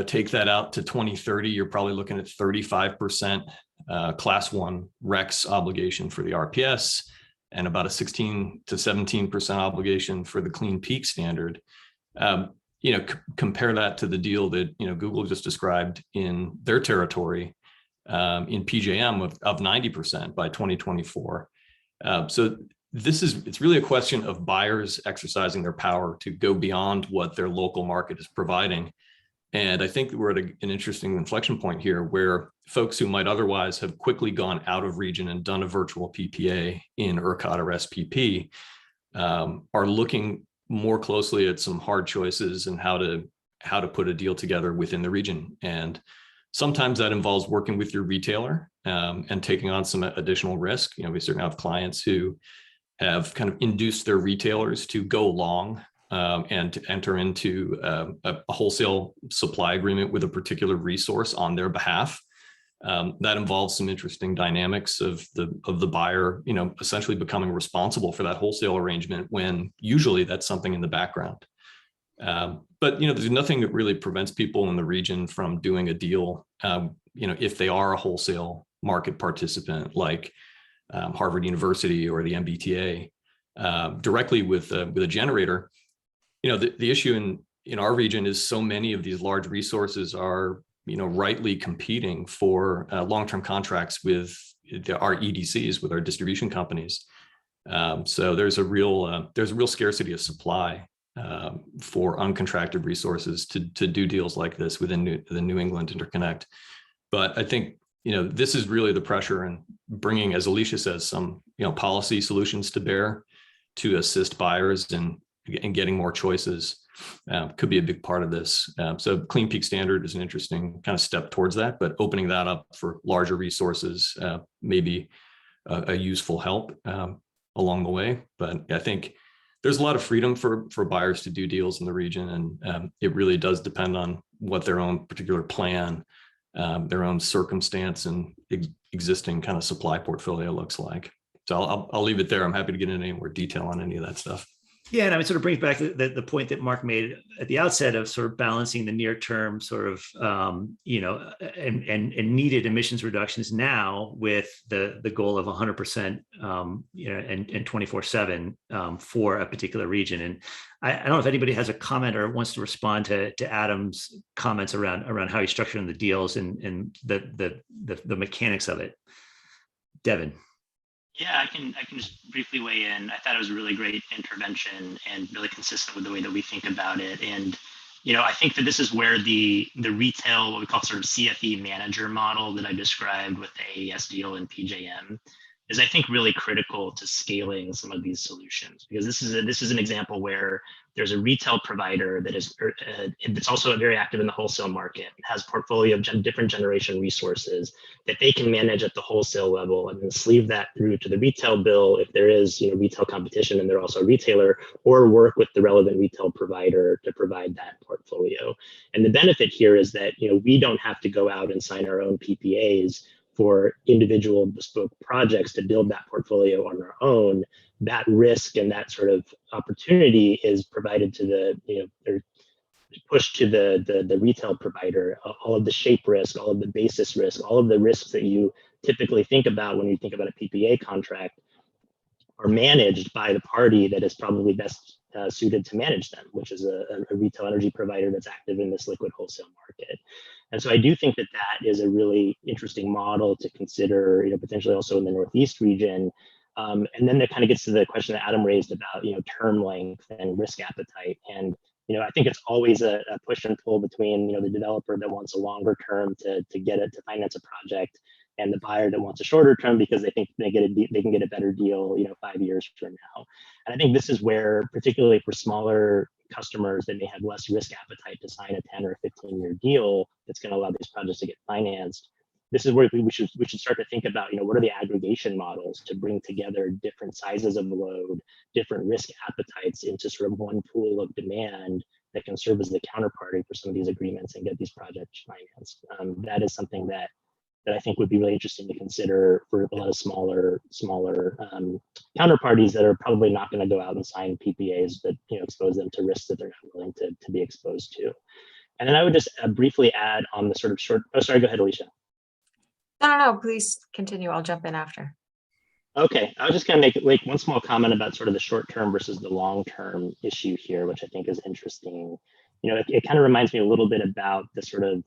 Speaker 7: Take that out to 2030, you're probably looking at 35% class 1 RECs obligation for the RPS, and about a 16 to 17% obligation for the clean peak standard. Compare that to the deal that Google just described in their territory in PJM of 90% by 2024. So it's really a question of buyers exercising their power to go beyond what their local market is providing. And I think we're at an interesting inflection point here, where folks who might otherwise have quickly gone out of region and done a virtual PPA in ERCOT or SPP are looking more closely at some hard choices and how to put a deal together within the region. And sometimes that involves working with your retailer and taking on some additional risk. We certainly have clients who have kind of induced their retailers to go long and to enter into a wholesale supply agreement with a particular resource on their behalf. That involves some interesting dynamics of the buyer, essentially becoming responsible for that wholesale arrangement, when usually that's something in the background. But there's nothing that really prevents people in the region from doing a deal, if they are a wholesale market participant like Harvard University or the MBTA. directly with a generator, the issue in our region is so many of these large resources are, rightly competing for long-term contracts with our EDCs, with our distribution companies. So there's a real scarcity of supply for uncontracted resources to do deals like this within the New England Interconnect. But I think, this is really the pressure, and bringing, as Alicia says, some, policy solutions to bear to assist buyers in getting more choices could be a big part of this. So Clean Peak Standard is an interesting kind of step towards that, but opening that up for larger resources may be a useful help along the way. But I think there's a lot of freedom for buyers to do deals in the region, and it really does depend on what their own particular plan, their own circumstance, and existing kind of supply portfolio looks like. So I'll leave it there. I'm happy to get into any more detail on any of that stuff.
Speaker 2: Yeah, and I mean, sort of brings back the point that Mark made at the outset of sort of balancing the near term sort of, and needed emissions reductions now with the goal of 100%, and 24/7 for a particular region. And I don't know if anybody has a comment or wants to respond to Adam's comments around how he's structuring the deals and the mechanics of it. Devon.
Speaker 4: Yeah, I can just briefly weigh in. I thought it was a really great intervention and really consistent with the way that we think about it. And, I think that this is where the retail, what we call sort of CFE manager model that I described with the AES deal and PJM, is I think really critical to scaling some of these solutions, because this is an example where there's a retail provider that is that's also very active in the wholesale market, has portfolio of different generation resources that they can manage at the wholesale level, and then sleeve that through to the retail bill if there is retail competition and they're also a retailer, or work with the relevant retail provider to provide that portfolio. And the benefit here is that we don't have to go out and sign our own PPAs for individual bespoke projects to build that portfolio on our own. That risk and that sort of opportunity is provided to or pushed to the retail provider. All of the shape risk, all of the basis risk, all of the risks that you typically think about when you think about a PPA contract are managed by the party that is probably best suited to manage them, which is a retail energy provider that's active in this liquid wholesale market. And so I do think that that is a really interesting model to consider, potentially also in the Northeast region. And then that kind of gets to the question that Adam raised about, term length and risk appetite. And, I think it's always a push and pull between, the developer that wants a longer term to get it to finance a project, and the buyer that wants a shorter term because they think they can get a better deal, 5 years from now. And I think this is where, particularly for smaller customers that may have less risk appetite to sign a 10 or 15-year deal that's going to allow these projects to get financed, this is where we should start to think about, what are the aggregation models to bring together different sizes of load, different risk appetites into sort of one pool of demand that can serve as the counterparty for some of these agreements and get these projects financed. That is something that I think would be really interesting to consider for a lot of smaller counterparties that are probably not going to go out and sign PPAs that expose them to risks that they're not willing to be exposed to. And then I would just briefly add on the sort of short. Oh, sorry. Go ahead, Alicia.
Speaker 6: No, please continue. I'll jump in after.
Speaker 4: Okay, I was just going to make one small comment about sort of the short term versus the long term issue here, which I think is interesting. It kind of reminds me a little bit about the sort of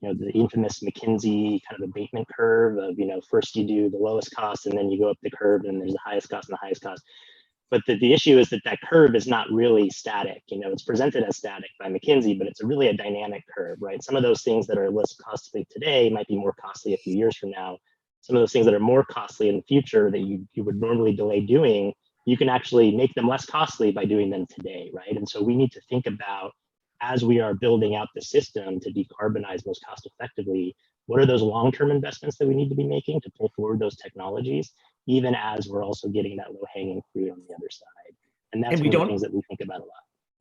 Speaker 4: the infamous McKinsey kind of abatement curve of, first you do the lowest cost and then you go up the curve and there's the highest cost and the highest cost. But the issue is that curve is not really static. It's presented as static by McKinsey, but it's really a dynamic curve, right? Some of those things that are less costly today might be more costly a few years from now. Some of those things that are more costly in the future that you would normally delay doing, you can actually make them less costly by doing them today, right? And so we need to think about, as we are building out the system to decarbonize most cost effectively, what are those long-term investments that we need to be making to pull forward those technologies, even as we're also getting that low-hanging fruit on the other side. And that's one of the things that we think about a lot.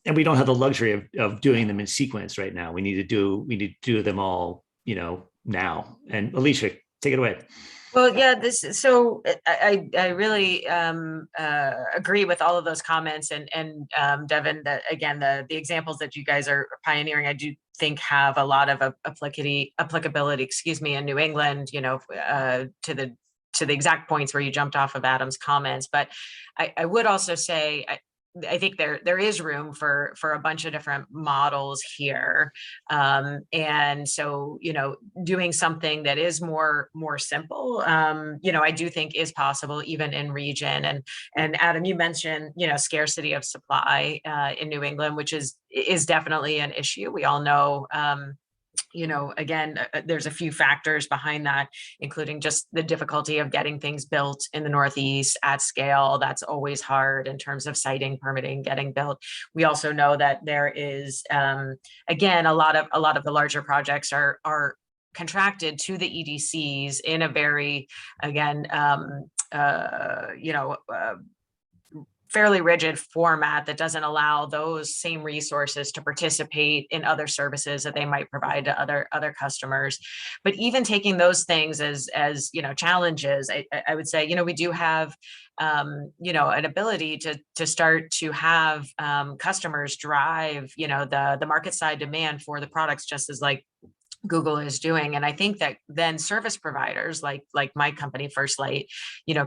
Speaker 2: And we don't have the luxury of doing them in sequence right now. We need to do them all, now. And Alicia, take it away.
Speaker 6: Well, yeah, so I really agree with all of those comments, and Devon, that again, the examples that you guys are pioneering, I do think have a lot of applicability, in New England, to the to the exact points where you jumped off of Adam's comments, but I would also say, I think there is room for a bunch of different models here. And so, doing something that is more simple, I do think is possible even in region. And Adam, you mentioned, scarcity of supply in New England, which is definitely an issue. We all know, again, there's a few factors behind that, including just the difficulty of getting things built in the Northeast at scale. That's always hard in terms of siting, permitting, getting built. We also know that there is, again, a lot of the larger projects are contracted to the EDCs in a very, again, fairly rigid format that doesn't allow those same resources to participate in other services that they might provide to other customers. But even taking those things as challenges, I would say, we do have an ability to start to have customers drive the market side demand for the products, just as like Google is doing. And I think that then service providers like my company, First Light,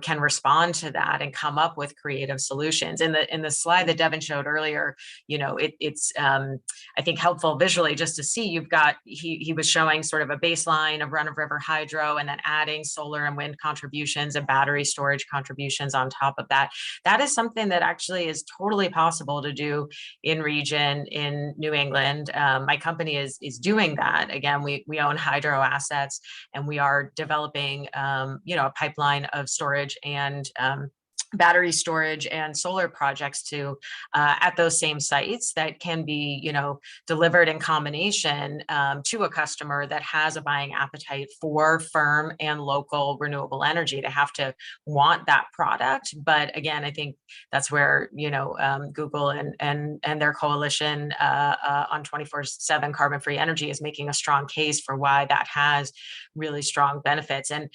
Speaker 6: can respond to that and come up with creative solutions. In the slide that Devon showed earlier, it's I think helpful visually just to see he was showing sort of a baseline of run-of-river hydro and then adding solar and wind contributions and battery storage contributions on top of that. That is something that actually is totally possible to do in region in New England. My company is doing that. Again, we own hydro assets, and we are developing, a pipeline of storage and battery storage and solar projects to at those same sites that can be delivered in combination to a customer that has a buying appetite for firm and local renewable energy to have to want that product. But again, I think that's where Google and their coalition on 24/7 carbon-free energy is making a strong case for why that has really strong benefits. And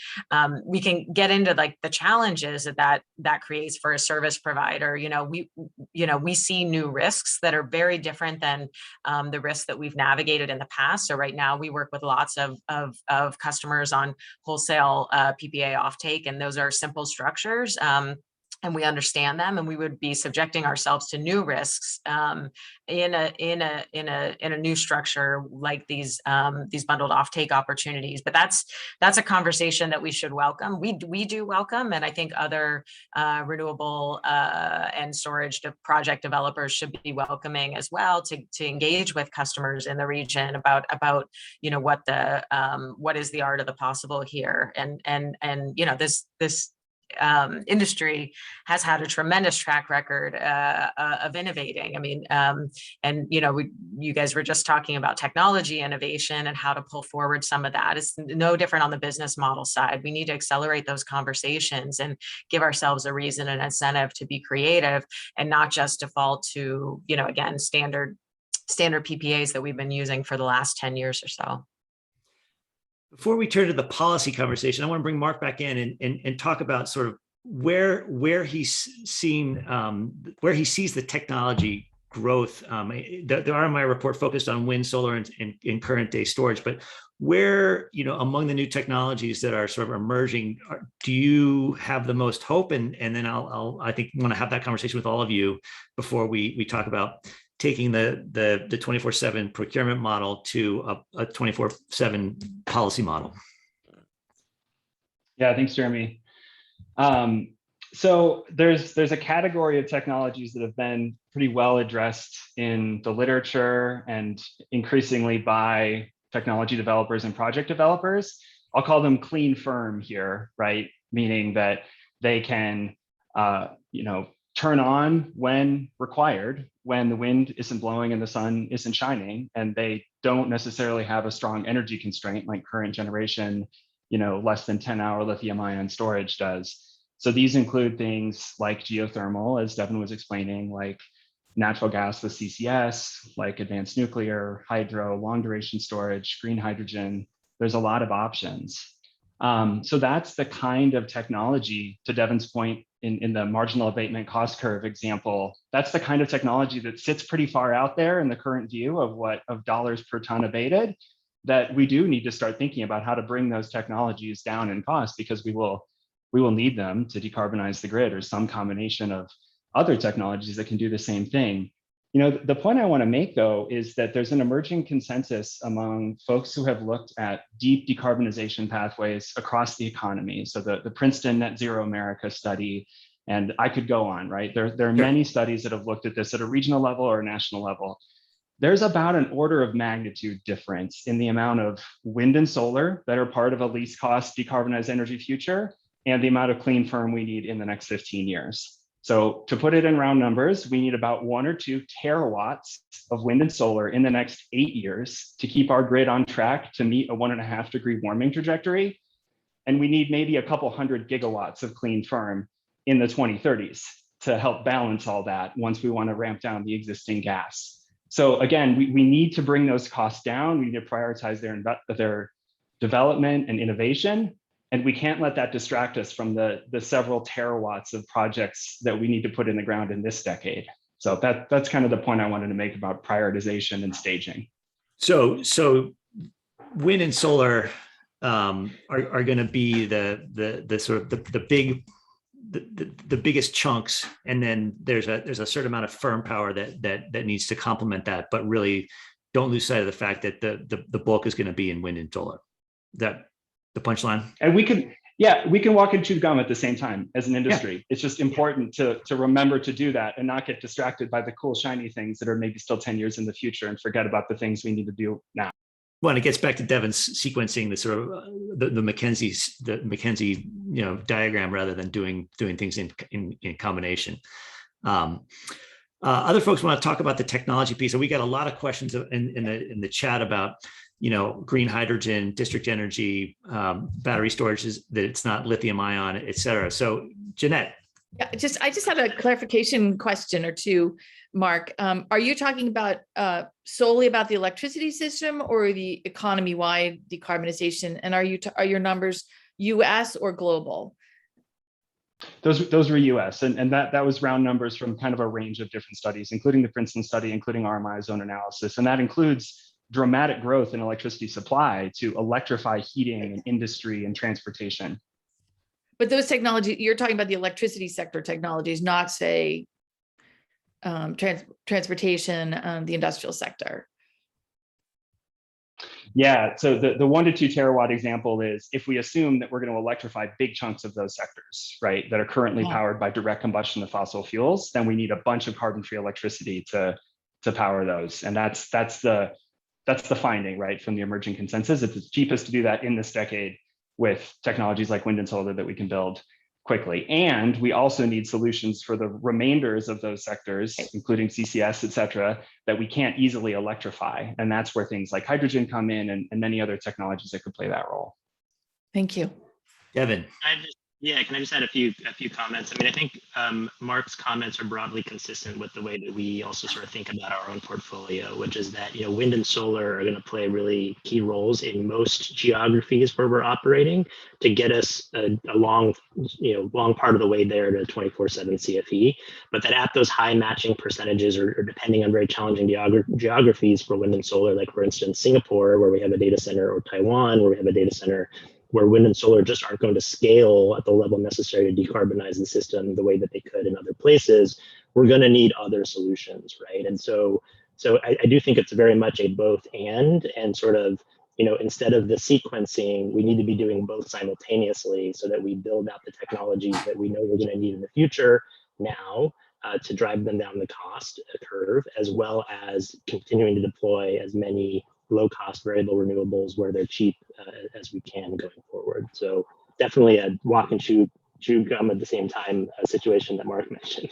Speaker 6: we can get into like the challenges that creates for a service provider. We see new risks that are very different than the risks that we've navigated in the past. So right now we work with lots of customers on wholesale PPA offtake, and those are simple structures. And we understand them, and we would be subjecting ourselves to new risks in a new structure like these bundled offtake opportunities. But that's a conversation that we should welcome. We do welcome, and I think other renewable and storage project developers should be welcoming as well to engage with customers in the region about what is the art of the possible here, and this industry has had a tremendous track record of innovating. I mean, you guys were just talking about technology innovation and how to pull forward some of that. It's no different on the business model side. We need to accelerate those conversations and give ourselves a reason and incentive to be creative and not just default to, again, standard PPAs that we've been using for the last 10 years or so.
Speaker 2: Before we turn to the policy conversation, I want to bring Mark back in and talk about sort of where he's seen where he sees the technology growth. The RMI report focused on wind, solar, and current day storage, but where among the new technologies that are sort of emerging, do you have the most hope? And then I think want to have that conversation with all of you before we talk about taking the 24/7 procurement model to a 24/7 policy model.
Speaker 3: Yeah, thanks, Jeremy. So there's a category of technologies that have been pretty well addressed in the literature and increasingly by technology developers and project developers. I'll call them clean firm here, right? Meaning that they can, turn on when required, when the wind isn't blowing and the sun isn't shining, and they don't necessarily have a strong energy constraint like current generation, less than 10-hour lithium-ion storage does. So these include things like geothermal, as Devon was explaining, like natural gas with CCS, like advanced nuclear, hydro, long-duration storage, green hydrogen. There's a lot of options. So that's the kind of technology, to Devon's point, in the marginal abatement cost curve example, that's the kind of technology that sits pretty far out there in the current view of dollars per ton abated, that we do need to start thinking about how to bring those technologies down in cost, because we will we will need them to decarbonize the grid or some combination of other technologies that can do the same thing. The point I want to make, though, is that there's an emerging consensus among folks who have looked at deep decarbonization pathways across the economy. So the Princeton Net Zero America study, and I could go on, right? There are many studies that have looked at this at a regional level or a national level. There's about an order of magnitude difference in the amount of wind and solar that are part of a least cost decarbonized energy future and the amount of clean firm we need in the next 15 years. So to put it in round numbers, we need about 1 or 2 terawatts of wind and solar in the next 8 years to keep our grid on track to meet a 1.5-degree warming trajectory. And we need maybe a couple hundred gigawatts of clean firm in the 2030s to help balance all that once we want to ramp down the existing gas. So again, we need to bring those costs down. We need to prioritize their development and innovation. And we can't let that distract us from the several terawatts of projects that we need to put in the ground in this decade. So that's kind of the point I wanted to make about prioritization and staging.
Speaker 2: So wind and solar are going to be the sort of the biggest chunks, and then there's a certain amount of firm power that needs to complement that. But really, don't lose sight of the fact that the bulk is going to be in wind and solar. That the punchline.
Speaker 3: And we can walk and chew gum at the same time as an industry. Yeah. It's just important to remember to do that and not get distracted by the cool, shiny things that are maybe still 10 years in the future and forget about the things we need to do now.
Speaker 2: Well, and it gets back to Devon's sequencing the sort of the McKenzie diagram rather than doing things in combination. Other folks want to talk about the technology piece. So we got a lot of questions in the chat about green hydrogen, district energy, battery storage, that it's not lithium ion, et cetera. So Jeanette.
Speaker 5: Yeah, I just had a clarification question or two, Mark. Are you talking about solely about the electricity system or the economy-wide decarbonization? And are your numbers US or global?
Speaker 3: Those were US, and that was round numbers from kind of a range of different studies, including the Princeton study, including RMI zone analysis, and that includes dramatic growth in electricity supply to electrify heating and industry and transportation.
Speaker 5: But those technologies, you're talking about the electricity sector technologies, not say transportation, the industrial sector.
Speaker 3: Yeah, so the 1 to 2 terawatt example is if we assume that we're going to electrify big chunks of those sectors, right, that are currently powered by direct combustion of fossil fuels, then we need a bunch of carbon-free electricity to power those. And that's the finding, right, from the emerging consensus. It's cheapest to do that in this decade with technologies like wind and solar that we can build quickly. And we also need solutions for the remainders of those sectors, including CCS, et cetera, that we can't easily electrify. And that's where things like hydrogen come in and many other technologies that could play that role.
Speaker 5: Thank you.
Speaker 2: Devon.
Speaker 4: Can I just add a few comments? I mean, I think Mark's comments are broadly consistent with the way that we also sort of think about our own portfolio, which is that wind and solar are going to play really key roles in most geographies where we're operating to get us a long part of the way there to 24/7 CFE. But that at those high matching percentages, or depending on very challenging geographies for wind and solar, like for instance Singapore, where we have a data center, or Taiwan, where we have a data center, where wind and solar just aren't going to scale at the level necessary to decarbonize the system the way that they could in other places, we're going to need other solutions, right? And so I do think it's very much a both and sort of, instead of the sequencing, we need to be doing both simultaneously so that we build out the technologies that we know we're going to need in the future now to drive them down the cost curve, as well as continuing to deploy as many low-cost variable renewables where they're cheap as we can going forward. So definitely a walk and chew gum at the same time situation that Mark mentioned.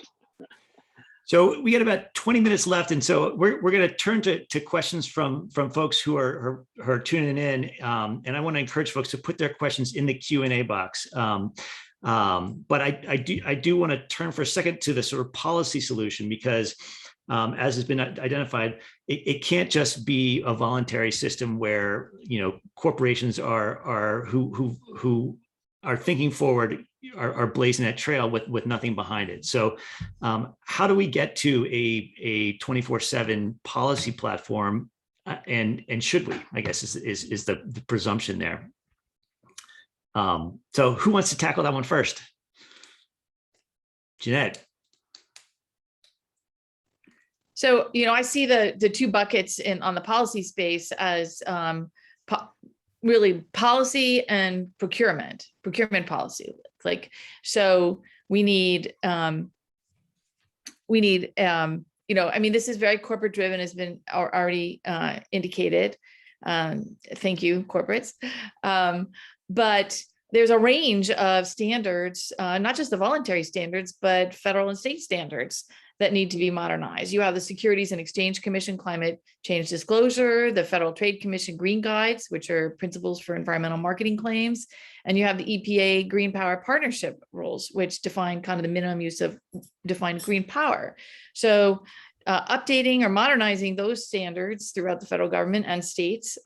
Speaker 2: So we got about 20 minutes left, and so we're going to turn to questions from folks who are tuning in, and I want to encourage folks to put their questions in the Q&A box. But I do want to turn for a second to the sort of policy solution, because as has been identified, it can't just be a voluntary system where corporations are who are thinking forward, are blazing that trail with nothing behind it. So how do we get to a 24/7 policy platform, and should we? I guess is the presumption there. So who wants to tackle that one first? Jeanette.
Speaker 5: So, I see the two buckets on the policy space as really policy and procurement policy. So we need, this is very corporate driven, has been already indicated. Thank you, corporates. But there's a range of standards, not just the voluntary standards, but federal and state standards that need to be modernized. You have the Securities and Exchange Commission Climate Change Disclosure, the Federal Trade Commission Green Guides, which are principles for environmental marketing claims, and you have the EPA Green Power Partnership Rules, which define kind of the minimum use of defined green power. So updating or modernizing those standards throughout the federal government and states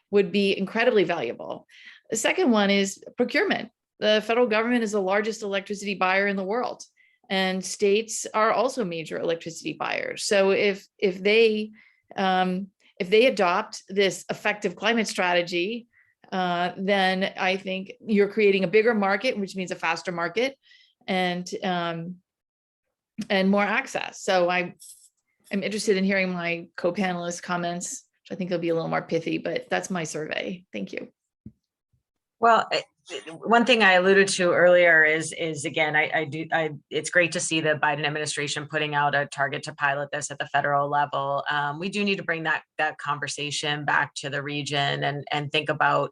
Speaker 5: would be incredibly valuable. The second one is procurement. The federal government is the largest electricity buyer in the world, and states are also major electricity buyers. So if they adopt this effective climate strategy, then I think you're creating a bigger market, which means a faster market, and more access. So I'm interested in hearing my co-panelists' comments, which I think they'll be a little more pithy, but that's my survey. Thank you.
Speaker 6: Well, one thing I alluded to earlier is again, it's great to see the Biden administration putting out a target to pilot this at the federal level. We do need to bring that conversation back to the region and think about,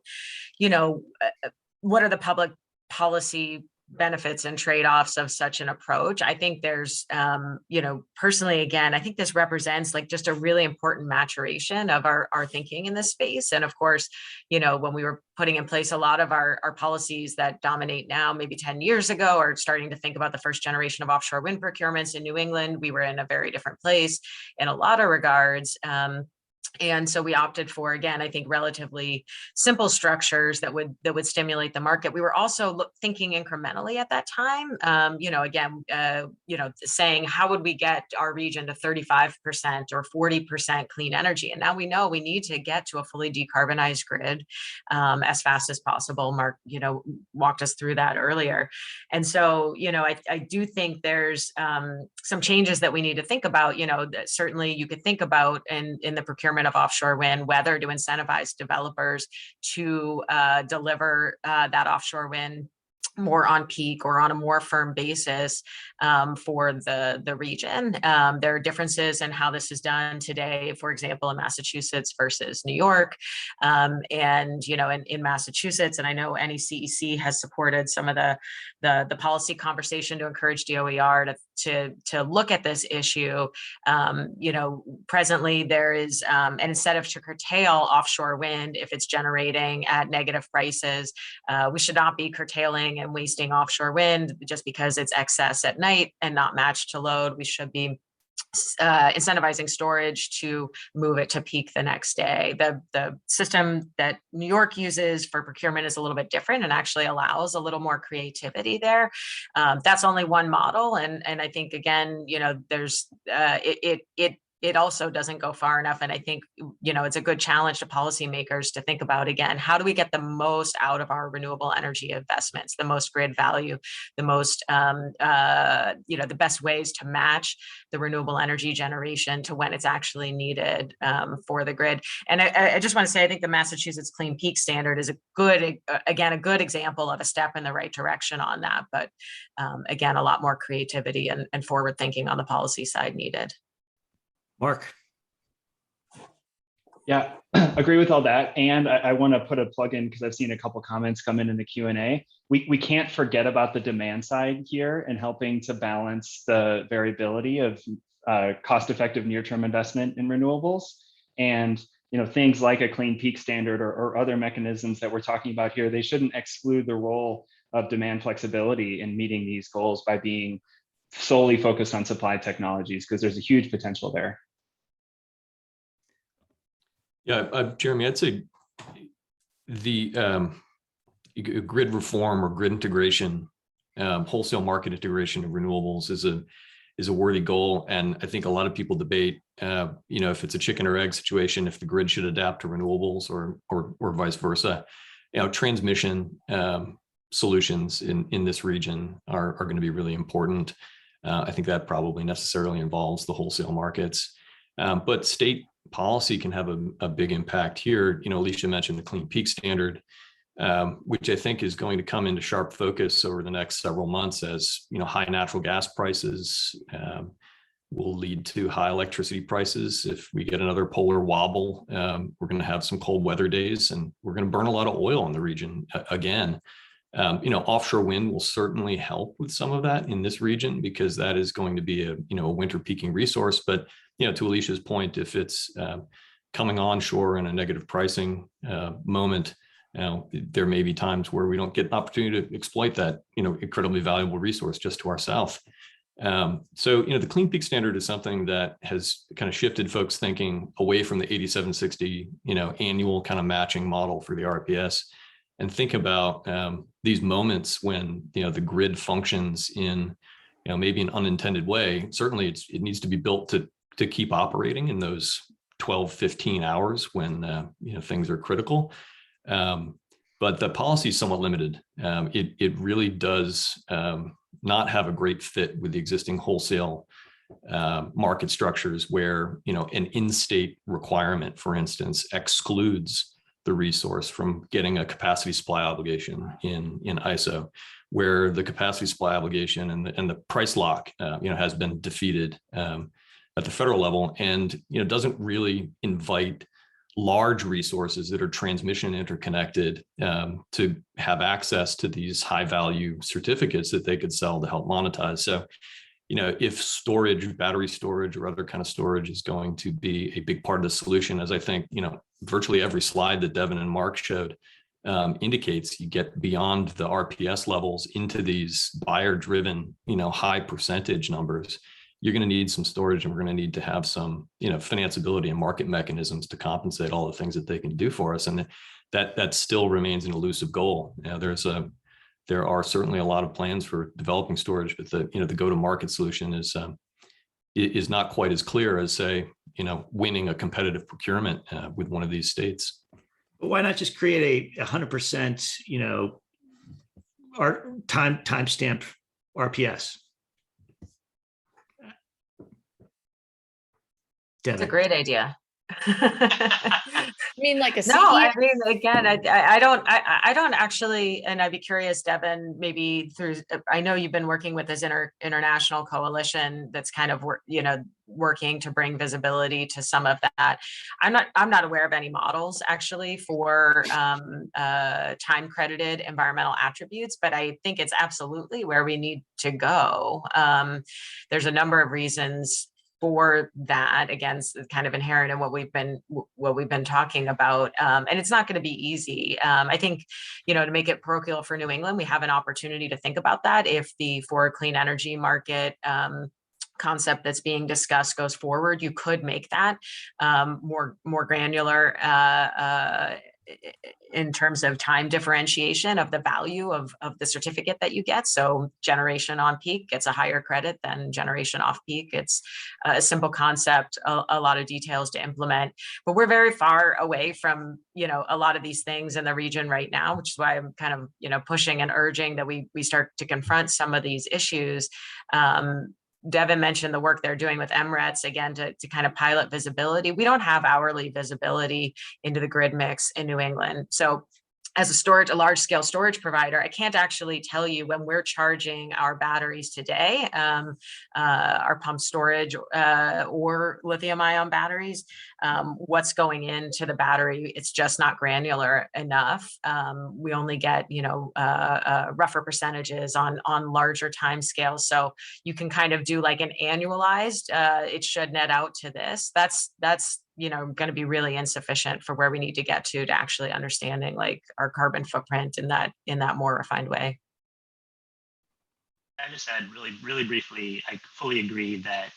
Speaker 6: what are the public policy benefits and trade-offs of such an approach. I think there's, personally, again, I think this represents like just a really important maturation of our thinking in this space. And of course, when we were putting in place a lot of our policies that dominate now, maybe 10 years ago, or starting to think about the first generation of offshore wind procurements in New England, we were in a very different place in a lot of regards. And so we opted for, again, I think relatively simple structures that would stimulate the market. We were also thinking incrementally at that time, saying how would we get our region to 35% or 40% clean energy? And now we know we need to get to a fully decarbonized grid as fast as possible. Mark, walked us through that earlier. And so, I do think there's some changes that we need to think about, that certainly you could think about in the procurement of offshore wind, whether to incentivize developers to deliver that offshore wind more on peak or on a more firm basis for the region. There are differences in how this is done today, for example, in Massachusetts versus New York. In Massachusetts, and I know NECEC has supported some of the policy conversation to encourage DOER to look at this issue. Presently there is an incentive to curtail offshore wind if it's generating at negative prices. We should not be curtailing and wasting offshore wind just because it's excess at night and not matched to load. We should be incentivizing storage to move it to peak the next day. The system that New York uses for procurement is a little bit different and actually allows a little more creativity there. That's only one model, and I think again, there's it also doesn't go far enough. And I think, it's a good challenge to policymakers to think about, again, how do we get the most out of our renewable energy investments, the most grid value, the most, the best ways to match the renewable energy generation to when it's actually needed for the grid. And I just want to say, I think the Massachusetts Clean Peak Standard is a good example of a step in the right direction on that. But again, a lot more creativity and forward thinking on the policy side needed.
Speaker 2: Mark.
Speaker 3: Yeah, agree with all that. And I want to put a plug in because I've seen a couple comments come in the Q&A. We can't forget about the demand side here and helping to balance the variability of cost-effective near-term investment in renewables. And things like a clean peak standard or other mechanisms that we're talking about here, they shouldn't exclude the role of demand flexibility in meeting these goals by being solely focused on supply technologies, because there's a huge potential there.
Speaker 7: Yeah, Jeremy, I'd say the grid reform or grid integration, wholesale market integration of renewables is a worthy goal. And I think a lot of people debate, if it's a chicken or egg situation, if the grid should adapt to renewables or vice versa. transmission solutions in this region are going to be really important. I think that probably necessarily involves the wholesale markets, but state policy can have a big impact here. Alicia mentioned the Clean Peak Standard, which I think is going to come into sharp focus over the next several months as high natural gas prices will lead to high electricity prices. If we get another polar wobble, we're going to have some cold weather days, and we're going to burn a lot of oil in the region again. Offshore wind will certainly help with some of that in this region because that is going to be a winter peaking resource. But to Alicia's point, if it's coming onshore in a negative pricing moment, there may be times where we don't get an opportunity to exploit that incredibly valuable resource just to our south. So the Clean Peak Standard is something that has kind of shifted folks thinking away from the 8760 annual kind of matching model for the RPS, and think about these moments when the grid functions in maybe an unintended way. Certainly it needs to be built to keep operating in those 12-15 hours when things are critical. But the policy is somewhat limited. It really does not have a great fit with the existing wholesale market structures where an in-state requirement, for instance, excludes the resource from getting a capacity supply obligation in ISO, where the capacity supply obligation and the price lock has been defeated at the federal level, and doesn't really invite large resources that are transmission interconnected to have access to these high value certificates that they could sell to help monetize. So if storage, battery storage, or other kind of storage is going to be a big part of the solution, as I think virtually every slide that Devon and Mark showed indicates, you get beyond the RPS levels into these buyer driven high percentage numbers, you're going to need some storage, and we're going to need to have some financeability and market mechanisms to compensate all the things that they can do for us. And that still remains an elusive goal. There are certainly a lot of plans for developing storage, but the go-to-market solution is not quite as clear as, say, winning a competitive procurement with one of these states.
Speaker 2: But why not just create a 100%, timestamp RPS?
Speaker 6: It's a great idea.
Speaker 5: I mean, like a
Speaker 6: No, I mean, again, I don't actually, and I'd be curious, Devon, maybe I know you've been working with this international coalition that's kind of working to bring visibility to some of that. I'm not aware of any models actually for time credited environmental attributes, but I think it's absolutely where we need to go. There's a number of reasons for that, again, kind of inherent in what we've been talking about, and it's not going to be easy. I think to make it parochial for New England, we have an opportunity to think about that if the Forward Clean Energy Market concept that's being discussed goes forward. You could make that more granular in terms of time differentiation of the value of the certificate that you get. So generation on peak gets a higher credit than generation off peak. It's a simple concept, a lot of details to implement, but we're very far away from, a lot of these things in the region right now, which is why I'm kind of, pushing and urging that we start to confront some of these issues. Devon mentioned the work they're doing with MRETs, again, to kind of pilot visibility. We don't have hourly visibility into the grid mix in New England. So as a large scale storage provider, I can't actually tell you when we're charging our batteries today, our pump storage or lithium ion batteries, what's going into the battery. It's just not granular enough. We only get, rougher percentages on larger time scales. So you can kind of do like an annualized, it should net out to this. That's going to be really insufficient for where we need to get to actually understanding like our carbon footprint in that more refined way.
Speaker 4: I just add really briefly, I fully agree that,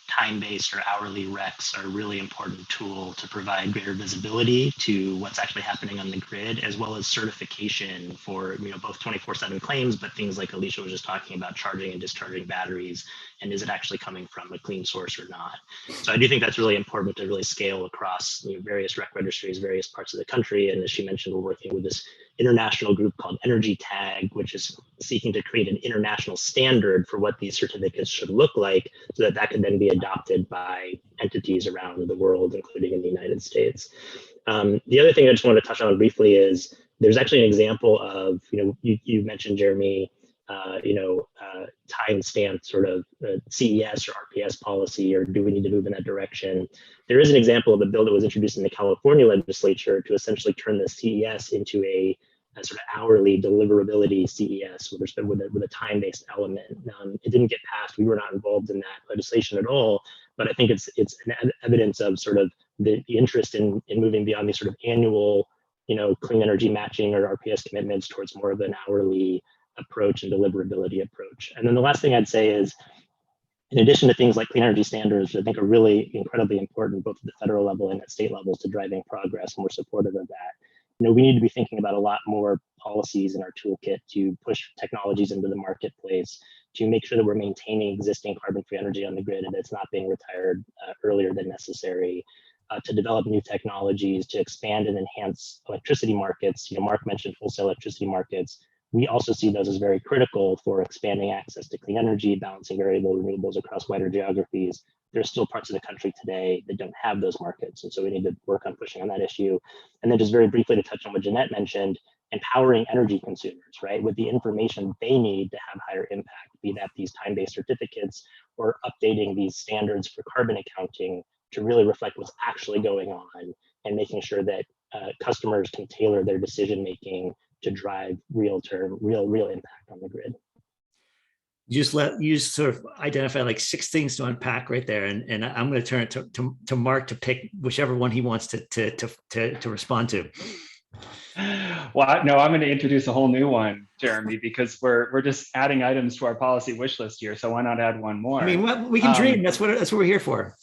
Speaker 4: time-based or hourly RECs are a really important tool to provide greater visibility to what's actually happening on the grid, as well as certification for, both 24/7 claims, but things like Alicia was just talking about, charging and discharging batteries, and is it actually coming from a clean source or not? So I do think that's really important to really scale across various REC registries, various parts of the country. And as she mentioned, we're working with this international group called Energy Tag, which is seeking to create an international standard for what these certificates should look like, so that that could then be adopted by entities around the world, including in the United States. The other thing I just want to touch on briefly is there's actually an example of, you mentioned, Jeremy, time-stamped sort of CES or RPS policy, or do we need to move in that direction? There is an example of a bill that was introduced in the California legislature to essentially turn the CES into a sort of hourly deliverability CES with a time-based element. It didn't get passed. We were not involved in that legislation at all, but I think it's an evidence of sort of the interest in moving beyond these sort of annual, clean energy matching or RPS commitments towards more of an hourly approach and deliverability approach. And then the last thing I'd say is, in addition to things like clean energy standards, I think are really incredibly important, both at the federal level and at state levels, to driving progress, and we're supportive of that. We need to be thinking about a lot more policies in our toolkit to push technologies into the marketplace, to make sure that we're maintaining existing carbon-free energy on the grid and it's not being retired earlier than necessary, to develop new technologies, to expand and enhance electricity markets. Mark mentioned wholesale electricity markets. We also see those as very critical for expanding access to clean energy, balancing variable renewables across wider geographies. There's still parts of the country today that don't have those markets. And so we need to work on pushing on that issue. And then just very briefly to touch on what Jeanette mentioned, empowering energy consumers, right, with the information they need to have higher impact, be that these time-based certificates or updating these standards for carbon accounting to really reflect what's actually going on, and making sure that customers can tailor their decision-making to drive real impact on the grid.
Speaker 2: You just sort of identify like 6 things to unpack right there, and I'm going to turn it to Mark to pick whichever one he wants to respond to.
Speaker 3: Well, no, I'm going to introduce a whole new one, Jeremy, because we're just adding items to our policy wish list here. So why not add one more?
Speaker 2: I mean, we can dream. That's what we're here for.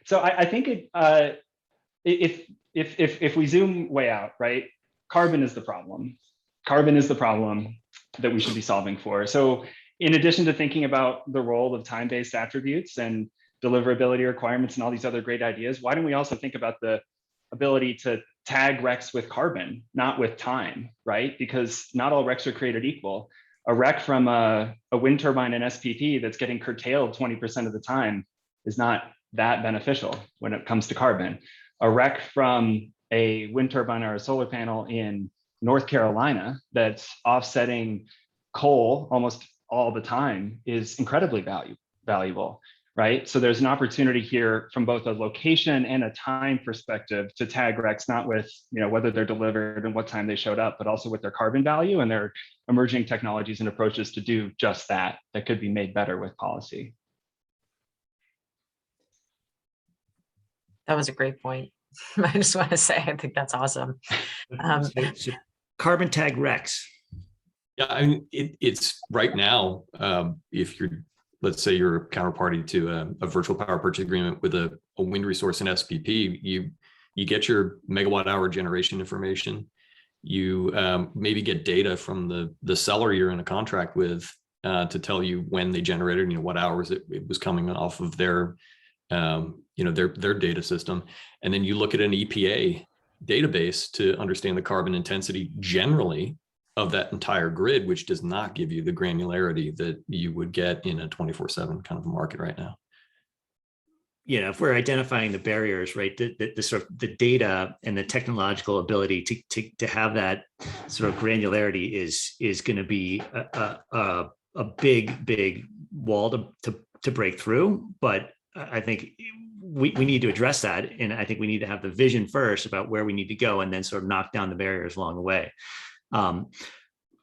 Speaker 3: So I think if we zoom way out, right? Carbon is the problem. Carbon is the problem that we should be solving for. So in addition to thinking about the role of time-based attributes and deliverability requirements and all these other great ideas, why don't we also think about the ability to tag RECs with carbon, not with time, right? Because not all RECs are created equal. A REC from a wind turbine in SPP that's getting curtailed 20% of the time is not that beneficial when it comes to carbon. A REC from a wind turbine or a solar panel in North Carolina that's offsetting coal almost all the time is incredibly valuable, right? So there's an opportunity here from both a location and a time perspective to tag RECs, not with whether they're delivered and what time they showed up, but also with their carbon value and their emerging technologies and approaches to do just that could be made better with policy.
Speaker 6: That was a great point. I just want to say, I think that's awesome.
Speaker 2: So carbon tag RECs.
Speaker 7: Yeah, I mean, it's right now, if let's say you're a counterparty to a virtual power purchase agreement with a wind resource in SPP, you get your megawatt hour generation information. You maybe get data from the seller you're in a contract with to tell you when they generated, what hours it was coming off of their their data system. And then you look at an EPA database to understand the carbon intensity generally of that entire grid, which does not give you the granularity that you would get in a 24/7 kind of market right now.
Speaker 2: If we're identifying the barriers, right, the sort of the data and the technological ability to have that sort of granularity is going to be a big wall to break through. But I think we need to address that. And I think we need to have the vision first about where we need to go, and then sort of knock down the barriers along the way. A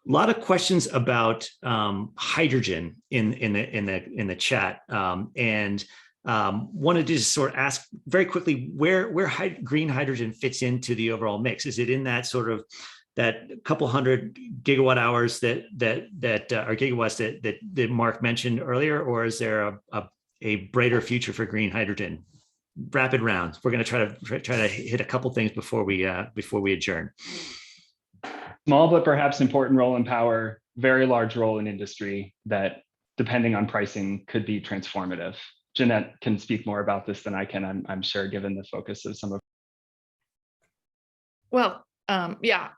Speaker 2: lot of questions about hydrogen in the chat, and wanted to just sort of ask very quickly where green hydrogen fits into the overall mix. Is it in that sort of that couple hundred gigawatt hours that are gigawatts that Mark mentioned earlier, or is there a brighter future for green hydrogen? Rapid rounds. We're going to try to hit a couple things before we adjourn.
Speaker 3: Small but perhaps important role in power, very large role in industry that, depending on pricing, could be transformative. Jeanette can speak more about this than I can, I'm sure, given the focus of some of.
Speaker 5: Well, Yeah,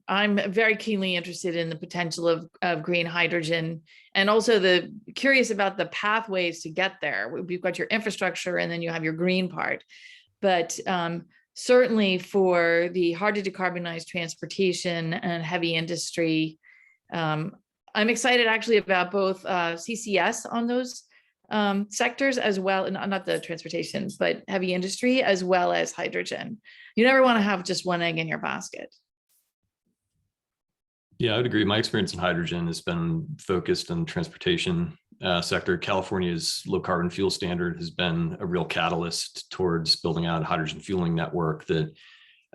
Speaker 5: I'm very keenly interested in the potential of green hydrogen, and also curious about the pathways to get there. We've got your infrastructure and then you have your green part, but certainly for the hard to decarbonize transportation and heavy industry, I'm excited actually about both CCS on those sectors as well, and not the transportation, but heavy industry as well as hydrogen. You never want to have just one egg in your basket.
Speaker 7: Yeah, I would agree. My experience in hydrogen has been focused on transportation sector. California's low carbon fuel standard has been a real catalyst towards building out a hydrogen fueling network that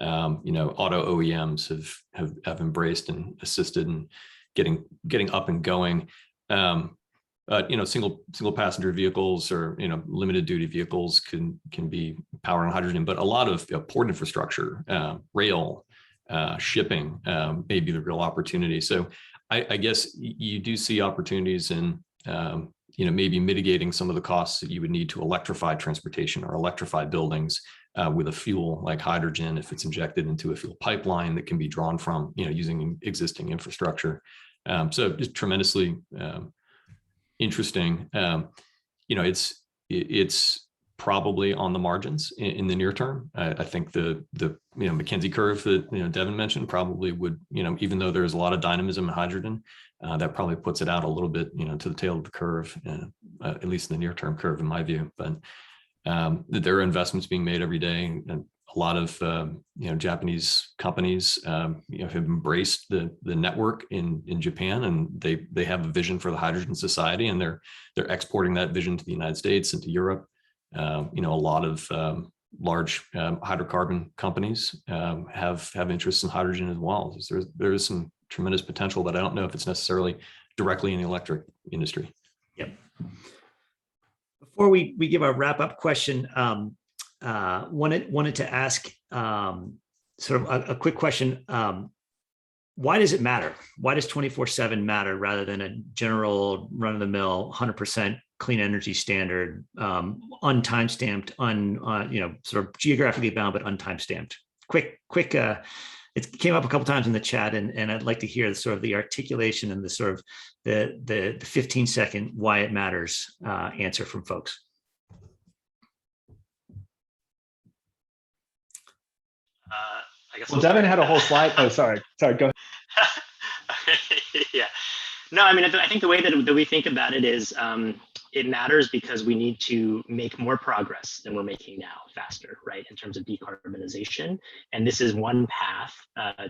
Speaker 7: auto OEMs have embraced and assisted in getting up and going. Single passenger vehicles or limited duty vehicles can be powered on hydrogen, but a lot of port infrastructure, rail, shipping may be the real opportunity. So I guess you do see opportunities in maybe mitigating some of the costs that you would need to electrify transportation or electrify buildings with a fuel like hydrogen if it's injected into a fuel pipeline that can be drawn from using existing infrastructure. So just tremendously interesting. It's probably on the margins in the near term. I think the McKinsey curve that Devon mentioned probably would, even though there's a lot of dynamism in hydrogen, that probably puts it out a little bit to the tail of the curve, at least in the near term curve in my view. But there are investments being made every day, and a lot of Japanese companies have embraced the network in Japan, and they have a vision for the hydrogen society, and they're exporting that vision to the United States and to Europe. A lot of large hydrocarbon companies have interests in hydrogen as well. There is some tremendous potential, but I don't know if it's necessarily directly in the electric industry.
Speaker 2: Yep. Before we give our wrap up question, wanted to ask sort of a quick question. Why does it matter? Why does 24/7 matter rather than a general run of the mill 100% clean energy standard, untime stamped, sort of geographically bound, but untime stamped? Quick. It came up a couple times in the chat, and I'd like to hear the articulation and the sort of the 15-second why it matters answer from folks.
Speaker 4: I guess.
Speaker 3: Well, Devon had a whole slide. Oh, sorry, go ahead.
Speaker 4: Yeah. No, I mean, I think the way that we think about it is it matters because we need to make more progress than we're making now, faster, right, in terms of decarbonization. And this is one path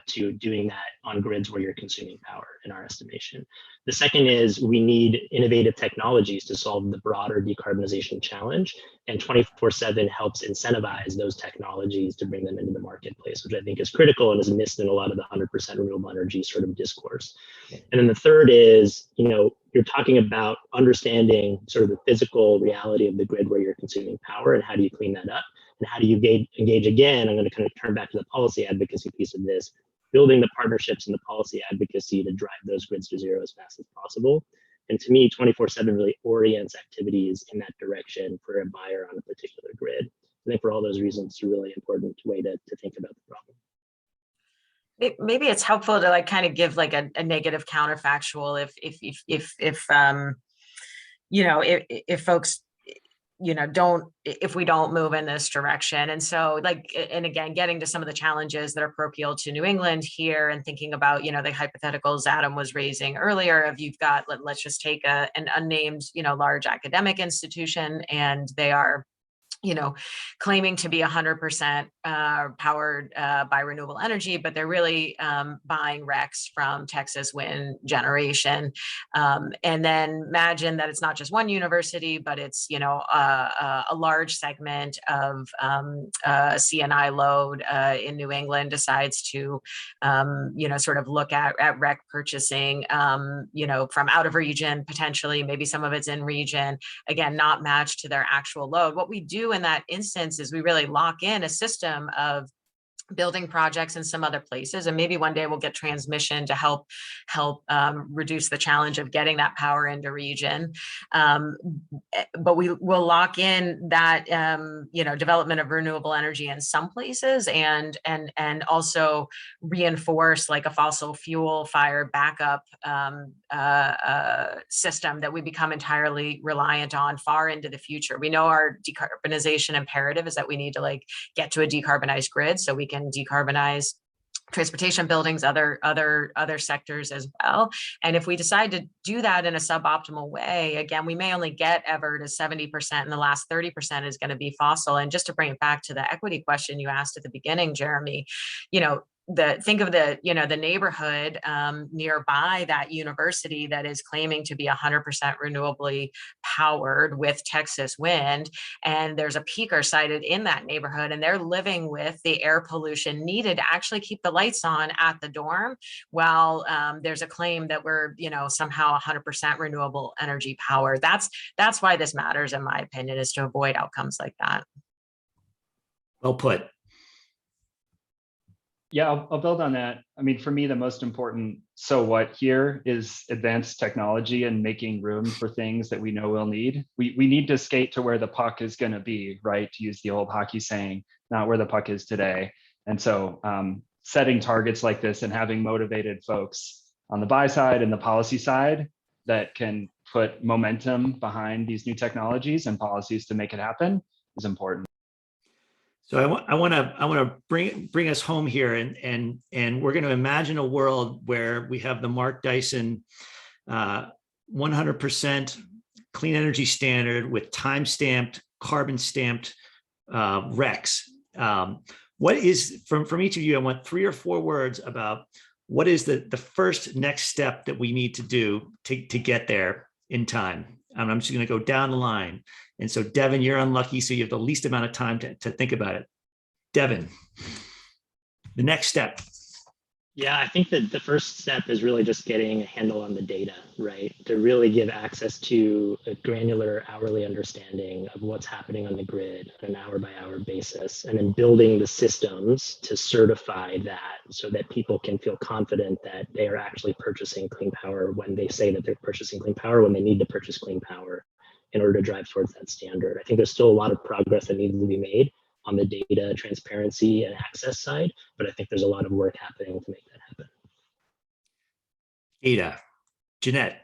Speaker 4: to doing that on grids where you're consuming power, in our estimation. The second is we need innovative technologies to solve the broader decarbonization challenge. And 24/7 helps incentivize those technologies to bring them into the marketplace, which I think is critical and is missed in a lot of the 100% renewable energy sort of discourse. And then the third is, you're talking about understanding sort of the physical reality of the grid where you're consuming power, and how do you clean that up, and how do you engage again. I'm going to kind of turn back to the policy advocacy piece of this, building the partnerships and the policy advocacy to drive those grids to zero as fast as possible. And to me, 24/7 really orients activities in that direction for a buyer on a particular grid. I think for all those reasons, it's a really important way to think about the problem.
Speaker 6: Maybe it's helpful to kind of give a negative counterfactual if folks if we don't move in this direction. And so and again, getting to some of the challenges that are parochial to New England here, and thinking about the hypotheticals Adam was raising earlier of, you've got, let's just take an unnamed large academic institution, and they are claiming to be 100% powered by renewable energy, but they're really buying RECs from Texas wind generation. And then imagine that it's not just one university, but it's, a large segment of CNI load in New England decides to, sort of look at REC purchasing, from out of region, potentially, maybe some of it's in region, again, not matched to their actual load. What we do in that instance is we really lock in a system of building projects in some other places, and maybe one day we'll get transmission to help reduce the challenge of getting that power into region. But we will lock in that development of renewable energy in some places, and also reinforce like a fossil fuel fire backup system that we become entirely reliant on far into the future. We know our decarbonization imperative is that we need to like get to a decarbonized grid so we can decarbonize transportation, buildings, other sectors as well. And if we decide to do that in a suboptimal way, again, we may only get ever to 70%, and the last 30% is going to be fossil. And just to bring it back to the equity question you asked at the beginning, Jeremy, think of the neighborhood nearby that university that is claiming to be 100% renewably powered with Texas wind, and there's a peaker sited in that neighborhood, and they're living with the air pollution needed to actually keep the lights on at the dorm, while there's a claim that we're somehow 100% renewable energy power. That's why this matters, in my opinion, is to avoid outcomes like that.
Speaker 2: Well put.
Speaker 3: Yeah, I'll build on that. I mean, for me, the most important so what here is advanced technology and making room for things that we know we'll need. We need to skate to where the puck is going to be, right? To use the old hockey saying, not where the puck is today. And so setting targets like this and having motivated folks on the buy side and the policy side that can put momentum behind these new technologies and policies to make it happen is important.
Speaker 2: So I want to bring us home here, and we're going to imagine a world where we have the Mark Dyson 100% clean energy standard with time-stamped, carbon-stamped RECs. What is, from each of you, I want 3 or 4 words about what is the first next step that we need to do to get there in time. And I'm just going to go down the line. And so, Devon, you're unlucky, so you have the least amount of time to think about it. Devon, the next step.
Speaker 4: Yeah, I think that the first step is really just getting a handle on the data, right? To really give access to a granular hourly understanding of what's happening on the grid on an hour-by-hour basis, and then building the systems to certify that so that people can feel confident that they are actually purchasing clean power when they say that they're purchasing clean power, when they need to purchase clean power in order to drive towards that standard. I think there's still a lot of progress that needs to be made on the data transparency and access side, but I think there's a lot of work happening to make that happen.
Speaker 2: Ada, Jeanette.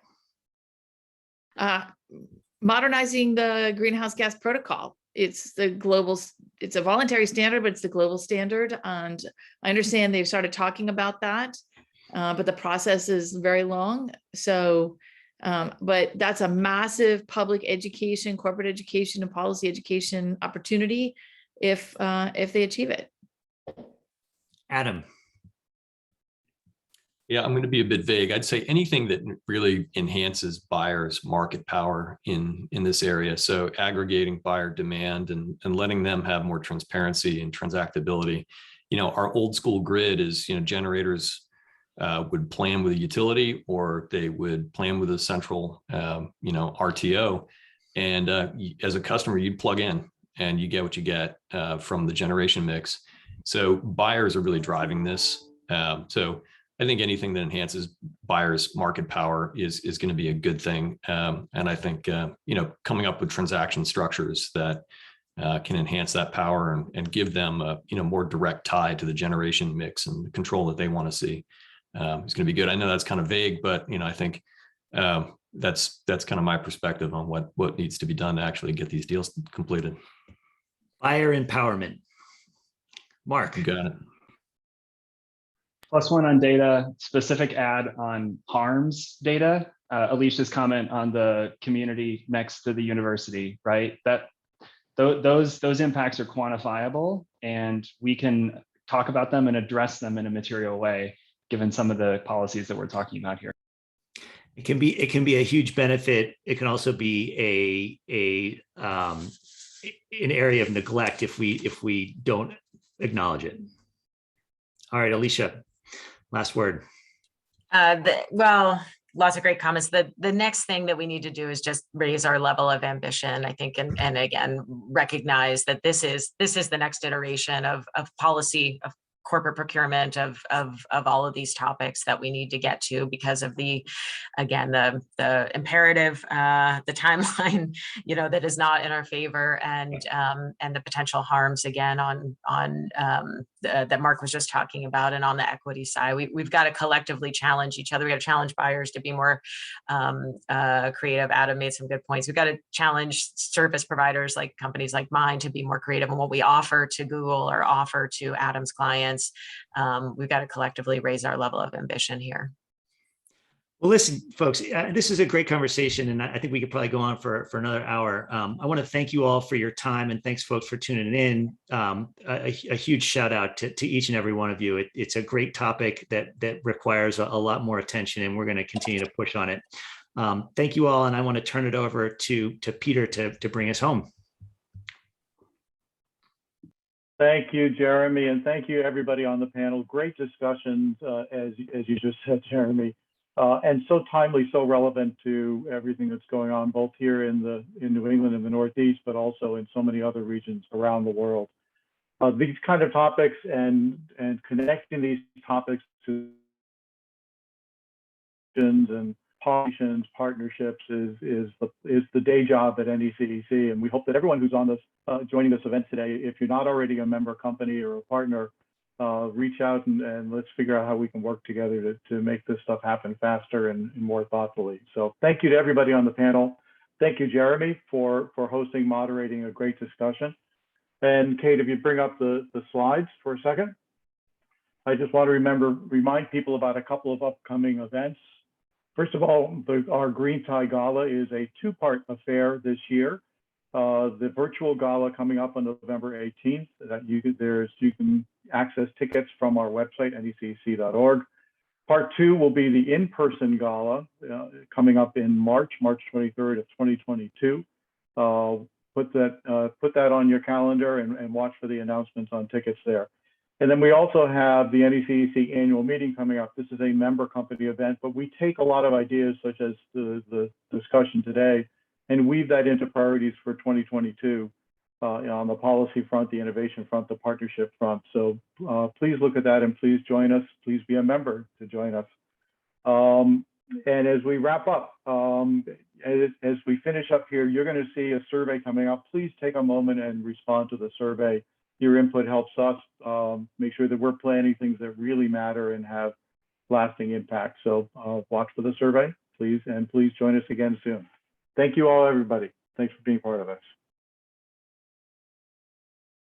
Speaker 5: Modernizing the greenhouse gas protocol. It's a voluntary standard, but it's the global standard. And I understand they've started talking about that, but the process is very long. So, but that's a massive public education, corporate education, and policy education opportunity if they achieve it.
Speaker 2: Adam.
Speaker 7: Yeah, I'm going to be a bit vague. I'd say anything that really enhances buyers' market power in this area. So aggregating buyer demand and letting them have more transparency and transactability. Our old school grid is, generators would plan with a utility, or they would plan with a central, RTO. And as a customer, you'd plug in and you get what you get from the generation mix. So buyers are really driving this. So I think anything that enhances buyers' market power is going to be a good thing. And I think, coming up with transaction structures that can enhance that power and give them a, more direct tie to the generation mix and the control that they want to see is going to be good. I know that's kind of vague, but, I think that's kind of my perspective on what needs to be done to actually get these deals completed.
Speaker 2: Buyer empowerment. Mark.
Speaker 7: You got it.
Speaker 3: +1 on data, specific add on harms data. Alicia's comment on the community next to the university, right? Those impacts are quantifiable, and we can talk about them and address them in a material way, given some of the policies that we're talking about here.
Speaker 2: It can be a huge benefit. It can also be an area of neglect if we don't acknowledge it. All right, Alicia, last word.
Speaker 6: Well, lots of great comments. The next thing that we need to do is just raise our level of ambition, I think, and again, recognize that this is the next iteration of policy, of corporate procurement of all of these topics that we need to get to because of the imperative, the timeline, that is not in our favor, and the potential harms again that Mark was just talking about, and on the equity side, we've got to collectively challenge each other. We got to challenge buyers to be more creative. Adam made some good points. We've got to challenge service providers like companies like mine to be more creative in what we offer to Google or offer to Adam's clients. We've got to collectively raise our level of ambition here.
Speaker 2: Well, listen, folks, this is a great conversation, and I think we could probably go on for another hour. I want to thank you all for your time, and thanks, folks, for tuning in. A huge shout out to each and every one of you. It's a great topic that requires a lot more attention, and we're going to continue to push on it. Thank you all, and I want to turn it over to Peter to bring us home.
Speaker 1: Thank you, Jeremy, and thank you, everybody on the panel. Great discussions, as you just said, Jeremy. And so timely, so relevant to everything that's going on, both here in New England and the Northeast, but also in so many other regions around the world. These kind of topics and connecting these topics to and politicians, partnerships is the day job at NECEC, and we hope that everyone who's on this joining this event today, if you're not already a member company or a partner, reach out and let's figure out how we can work together to make this stuff happen faster and more thoughtfully. So thank you to everybody on the panel. Thank you, Jeremy, for hosting, moderating a great discussion. And Kate, if you bring up the slides for a second. I just want to remind people about a couple of upcoming events. First of all, our Green Tie Gala is a two-part affair this year. The virtual gala coming up on November 18th. You can access tickets from our website, necec.org. Part 2 will be the in-person gala coming up in March 23rd of 2022. Put that on your calendar and watch for the announcements on tickets there. And then we also have the NECEC annual meeting coming up. This is a member company event, but we take a lot of ideas such as the discussion today and weave that into priorities for 2022 on the policy front, the innovation front, the partnership front. So please look at that and please join us. Please be a member to join us. And as we wrap up, as we finish up here, you're going to see a survey coming up. Please take a moment and respond to the survey. Your input helps us make sure that we're planning things that really matter and have lasting impact. So watch for the survey, please, and please join us again soon. Thank you all, everybody. Thanks for being part of us.